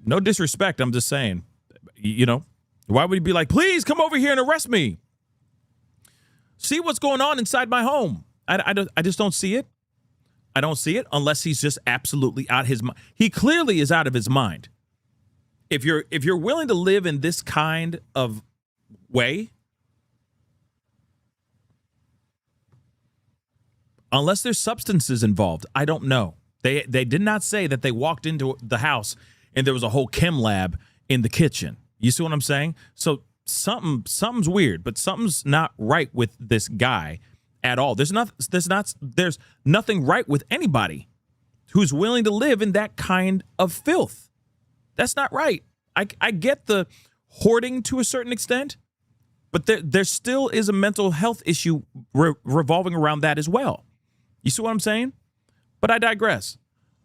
No disrespect. I'm just saying, why would he be like, please come over here and arrest me? See what's going on inside my home. I just don't see it. I don't see it unless he's just absolutely out his mind. He clearly is out of his mind. If you're willing to live in this kind of way, unless there's substances involved, I don't know. They did not say that they walked into the house and there was a whole chem lab in the kitchen. You see what I'm saying? So something's weird, but something's not right with this guy at all. There's nothing right with anybody who's willing to live in that kind of filth. That's not right. I get the hoarding to a certain extent, but there still is a mental health issue revolving around that as well. You see what I'm saying? But I digress.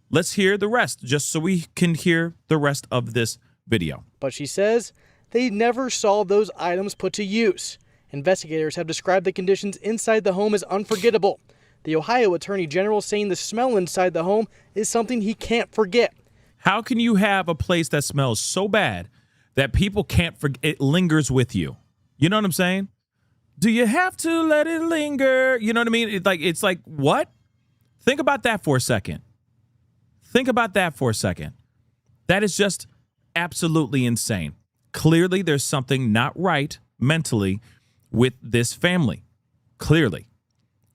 Let's hear the rest, just so we can hear the rest of this video. But she says they never saw those items put to use. Investigators have described the conditions inside the home as unforgettable. The Ohio Attorney General saying the smell inside the home is something he can't forget. How can you have a place that smells so bad that people can't forget? It lingers with you. You know what I'm saying? Do you have to let it linger? You know what I mean? It's like what? Think about that for a second. That is just absolutely insane. Clearly, there's something not right mentally with this family. Clearly.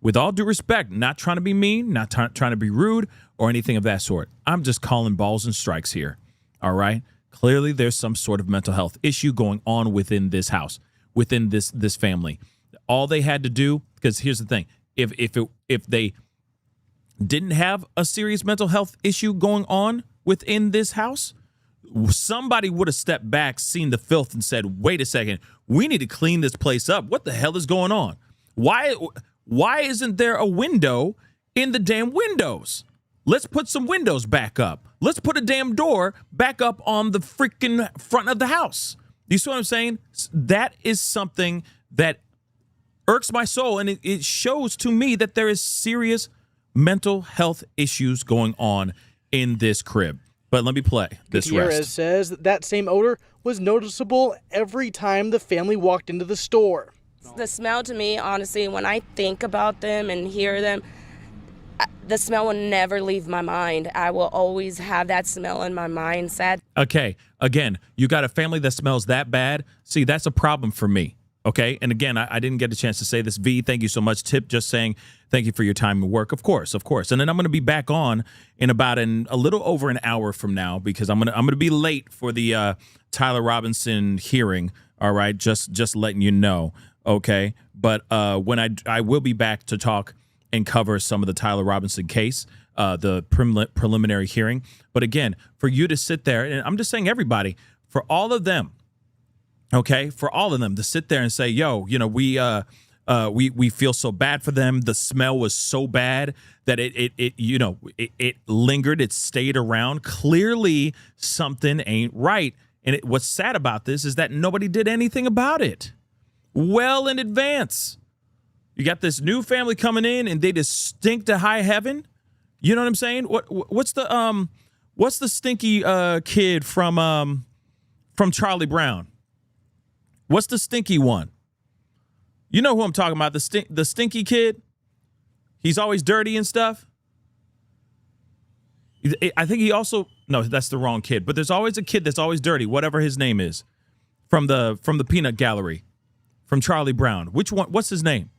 With all due respect, not trying to be mean, not trying to be rude or anything of that sort. I'm just calling balls and strikes here. All right? Clearly, there's some sort of mental health issue going on within this house, within this family. All they had to do, because here's the thing, if they didn't have a serious mental health issue going on within this house, somebody would have stepped back, seen the filth, and said, wait a second, we need to clean this place up. What the hell is going on? Why isn't there a window in the damn windows? Let's put some windows back up. Let's put a damn door back up on the freaking front of the house. You see what I'm saying? That is something that irks my soul, and it shows to me that there is serious mental health issues going on in this crib. But let me play this Gutierrez rest. says that same odor was noticeable every time the family walked into the store. The smell to me, honestly, when I think about them and hear them, the smell will never leave my mind. I will always have that smell in my mind. Sad. Okay, again, you got a family that smells that bad. See, that's a problem for me. Okay, and again, I didn't get a chance to say this. V, thank you so much. Tip, just saying thank you for your time and work. Of course. And then I'm going to be back on in about a little over an hour from now because I'm gonna be late for the Tyler Robinson hearing. All right, just letting you know. Okay, but when I will be back to talk and cover some of the Tyler Robinson case, the preliminary hearing. But again, for you to sit there, and I'm just saying everybody, for all of them. Okay, for all of them to sit there and say, yo, we We feel so bad for them. The smell was so bad that it lingered. It stayed around. Clearly, something ain't right. And what's sad about this is that nobody did anything about it well in advance. You got this new family coming in, and they just stink to high heaven. You know what I'm saying? What's the stinky kid from Charlie Brown? What's the stinky one? You know who I'm talking about, the stinky kid? He's always dirty and stuff. I think he also, no, that's the wrong kid, but there's always a kid that's always dirty, whatever his name is, from the peanut gallery, from Charlie Brown. Which one? What's his name?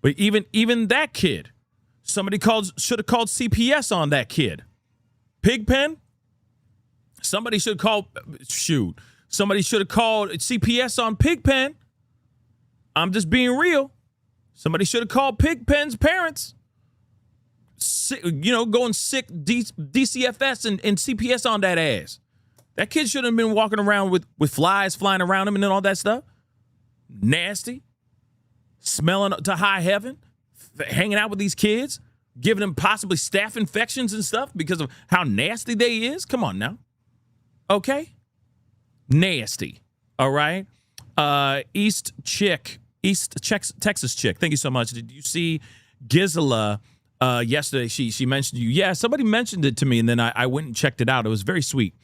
But even that kid, somebody should have called CPS on that kid. Pigpen? Somebody should call, somebody should have called CPS on Pigpen. I'm just being real. Somebody should have called Pigpen's parents. Going sick DCFS and CPS on that ass. That kid shouldn't have been walking around with flies flying around him and all that stuff. Nasty. Smelling to high heaven. Hanging out with these kids. Giving them possibly staph infections and stuff because of how nasty they is. Come on now. Okay? Nasty. All right? East Texas chick. Thank you so much. Did you see Gisela yesterday? She mentioned you. Yeah, somebody mentioned it to me, and then I went and checked it out. It was very sweet.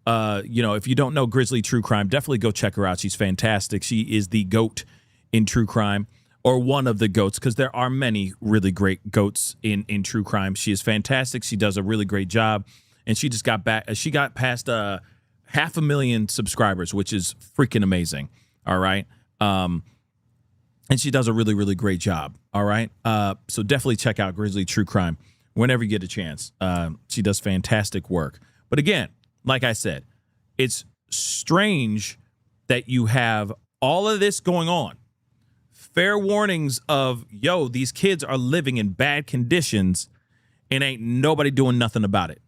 If you don't know Grizzly True Crime, definitely go check her out. She's fantastic. She is the GOAT in true crime, or one of the GOATs, because there are many really great GOATs in true crime. She is fantastic. She does a really great job, and she just got back. She got past 500,000 subscribers, which is freaking amazing. All right. And she does a really, really great job. All right. So definitely check out Grizzly True Crime whenever you get a chance. She does fantastic work. But again, like I said, it's strange that you have all of this going on. Fair warnings of, these kids are living in bad conditions and ain't nobody doing nothing about it.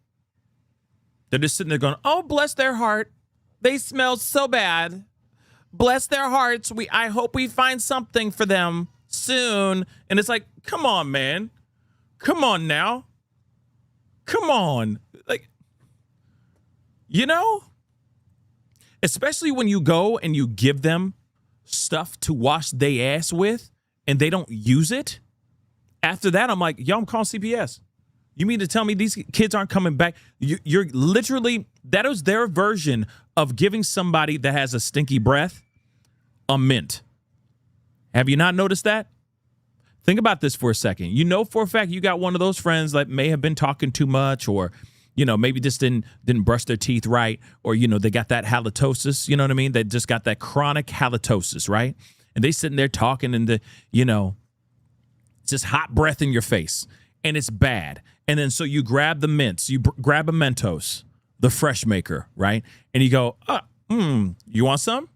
They're just sitting there going, oh, bless their heart. They smell so bad. Bless their hearts. I hope we find something for them soon. And it's like, come on, man. Come on now. Come on. Like, especially when you go and you give them stuff to wash their ass with and they don't use it. After that, I'm like, I'm calling CPS. You mean to tell me these kids aren't coming back? You're literally, that is their version of giving somebody that has a stinky breath a mint. Have you not noticed that? Think about this for a second. You know for a fact you got one of those friends that may have been talking too much, or maybe just didn't brush their teeth right, or they got that halitosis, you know what I mean? They just got that chronic halitosis, right? And they sitting there talking and it's just hot breath in your face, and it's bad. And then so you grab the mints, you grab a Mentos, the fresh maker, right? And you go, you want some?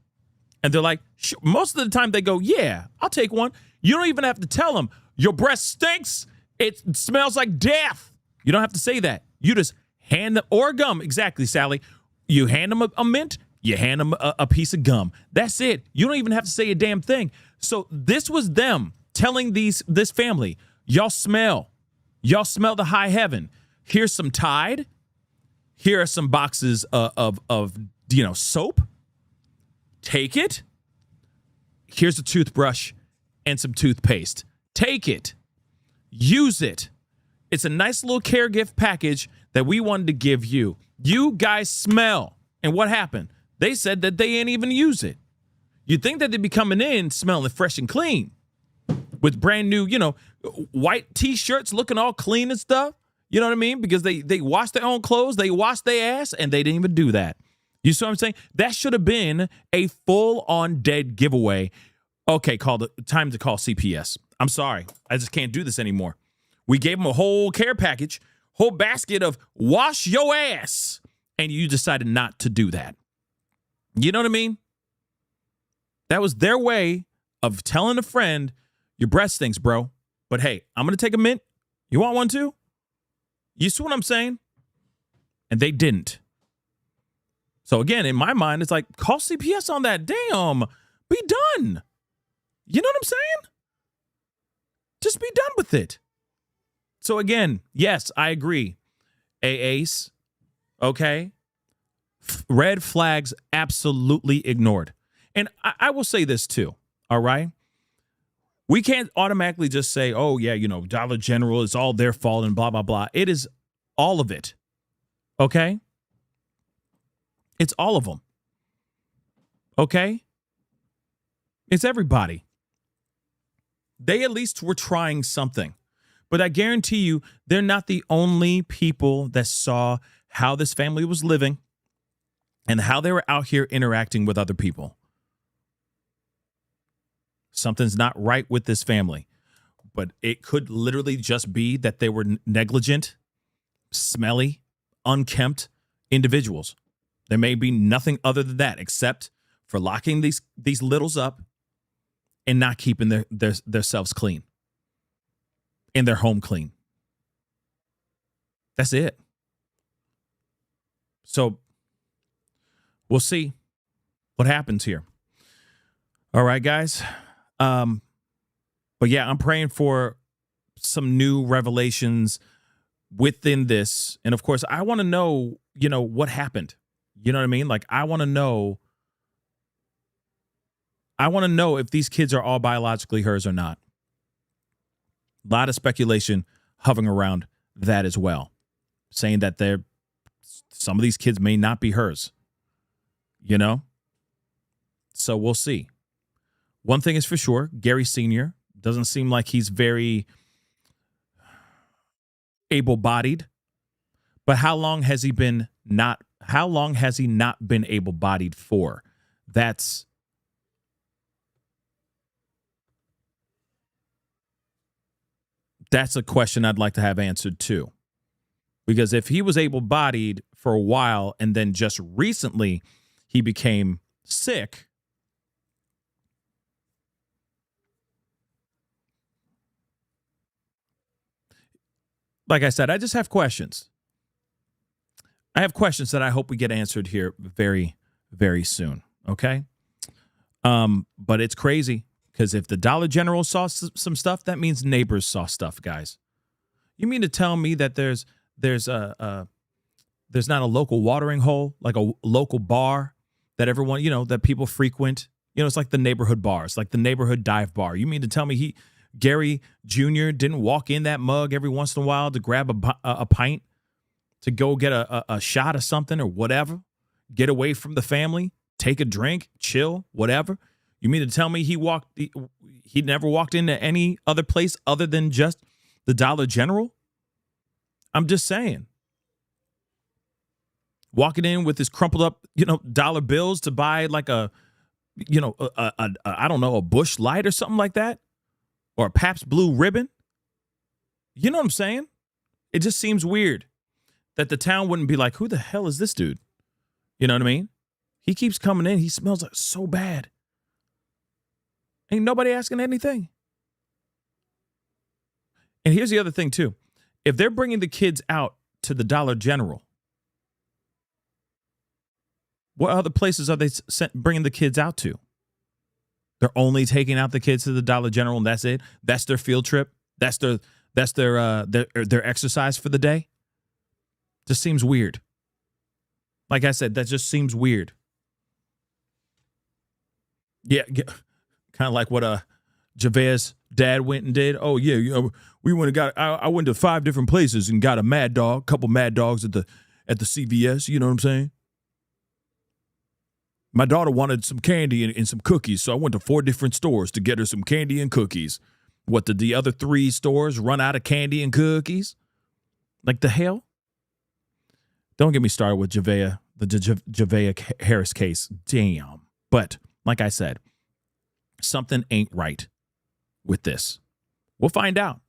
And they're like, most of the time they go, yeah, I'll take one. You don't even have to tell them, your breath stinks. It smells like death. You don't have to say that. You just hand them, or gum, exactly, Sally. You hand them a mint, you hand them a piece of gum. That's it. You don't even have to say a damn thing. So this was them telling this family, y'all smell the high heaven. Here's some Tide. Here are some boxes of soap. Take it. Here's a toothbrush and some toothpaste. Take it. Use it. It's a nice little care gift package that we wanted to give you. You guys smell. And what happened? They said that they ain't even use it. You'd think that they'd be coming in smelling fresh and clean with brand new, white T-shirts looking all clean and stuff. You know what I mean? Because they wash their own clothes, they wash their ass, and they didn't even do that. You see what I'm saying? That should have been a full-on dead giveaway. Okay, time to call CPS. I'm sorry. I just can't do this anymore. We gave them a whole care package, whole basket of wash your ass, and you decided not to do that. You know what I mean? That was their way of telling a friend, your breath stinks, bro. But hey, I'm going to take a mint. You want one too? You see what I'm saying? And they didn't. So again, in my mind, it's like, call CPS on that. Damn, be done. You know what I'm saying? Just be done with it. So again, yes, I agree. AACE, okay? Red flags absolutely ignored. And I will say this too, all right? We can't automatically just say, oh, yeah, Dollar General, is all their fault and blah, blah, blah. It is all of it, okay? It's all of them, okay? It's everybody. They at least were trying something. But I guarantee you, they're not the only people that saw how this family was living and how they were out here interacting with other people. Something's not right with this family. But it could literally just be that they were negligent, smelly, unkempt individuals. There may be nothing other than that except for locking these littles up and not keeping their selves clean and their home clean. That's it. So we'll see what happens here. All right, guys. But yeah, I'm praying for some new revelations within this. And of course, I want to know, what happened. You know what I mean? Like, I want to know if these kids are all biologically hers or not. A lot of speculation hovering around that as well, saying that some of these kids may not be hers, So we'll see. One thing is for sure, Gary Sr. doesn't seem like he's very able-bodied. But how long has he not been able-bodied for? That's a question I'd like to have answered too. Because if he was able-bodied for a while and then just recently he became sick, like I said, I just have questions. I have questions that I hope we get answered here very, very soon. Okay. But it's crazy because if the Dollar General saw some stuff, that means neighbors saw stuff, guys. You mean to tell me that there's not a local watering hole, like a local bar that everyone, that people frequent? It's like the neighborhood bars, like the neighborhood dive bar. You mean to tell me Gary Jr. didn't walk in that mug every once in a while to grab a pint to go get a shot of something or whatever, get away from the family, take a drink, chill, whatever? You mean to tell me he never walked into any other place other than just the Dollar General? I'm just saying. Walking in with his crumpled up, dollar bills to buy like I don't know, a Busch Light or something like that, or a Pabst Blue Ribbon. You know what I'm saying? It just seems weird that the town wouldn't be like, who the hell is this dude? You know what I mean? He keeps coming in. He smells like so bad. Ain't nobody asking anything. And here's the other thing, too. If they're bringing the kids out to the Dollar General, what other places are they bringing the kids out to? They're only taking out the kids to the Dollar General, and that's it? That's their field trip? That's their exercise for the day? Just seems weird. Like I said, that just seems weird. Yeah, kind of like what Javea's dad went and did. Oh yeah, we went and got. I went to 5 different places and got a Mad Dog, couple Mad Dogs at the CVS. You know what I'm saying? My daughter wanted some candy and some cookies, so I went to 4 different stores to get her some candy and cookies. What, did the other 3 stores run out of candy and cookies? Like the hell? Don't get me started with Javea, the Javea Harris case. Damn. But like I said, something ain't right with this. We'll find out.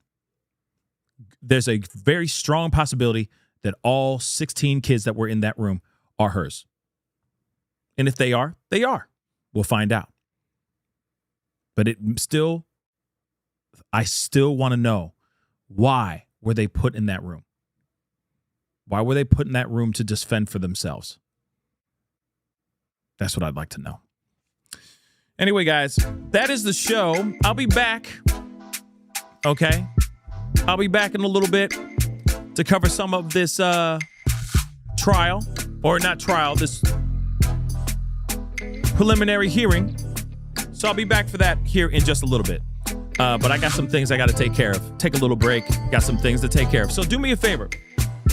There's a very strong possibility that all 16 kids that were in that room are hers. And if they are, they are. We'll find out. But I still want to know, why were they put in that room? Why were they put in that room to just fend for themselves? That's what I'd like to know. Anyway, guys, that is the show. I'll be back. okay? I'll be back in a little bit to cover some of this trial, or not trial, this preliminary hearing. So I'll be back for that here in just a little bit. But I got some things I got to take care of. Take a little break. Got some things to take care of. So do me a favor.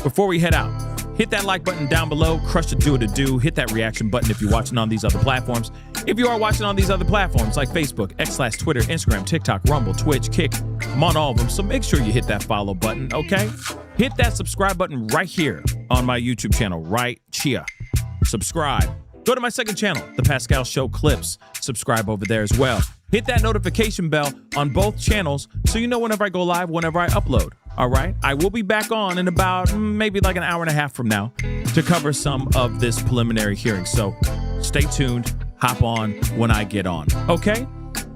Before we head out, hit that like button down below. Crush the do. Hit that reaction button if you're watching on these other platforms. If you are watching on these other platforms like Facebook, X/Twitter, Instagram, TikTok, Rumble, Twitch, Kick, I'm on all of them. So make sure you hit that follow button, okay? Hit that subscribe button right here on my YouTube channel, right here. Subscribe. Go to my second channel, The Pascal Show Clips. Subscribe over there as well. Hit that notification bell on both channels so you know whenever I go live, whenever I upload. All right? I will be back on in about maybe like an hour and a half from now to cover some of this preliminary hearing. So stay tuned. Hop on when I get on. Okay?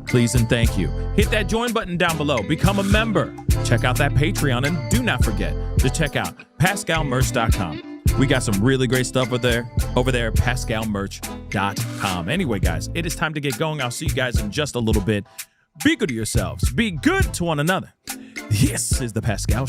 Please and thank you. Hit that join button down below. Become a member. Check out that Patreon. And do not forget to check out PascalMerch.com. We got some really great stuff over there at PascalMerch.com. Anyway, guys, it is time to get going. I'll see you guys in just a little bit. Be good to yourselves. Be good to one another. This is the Pascal Show.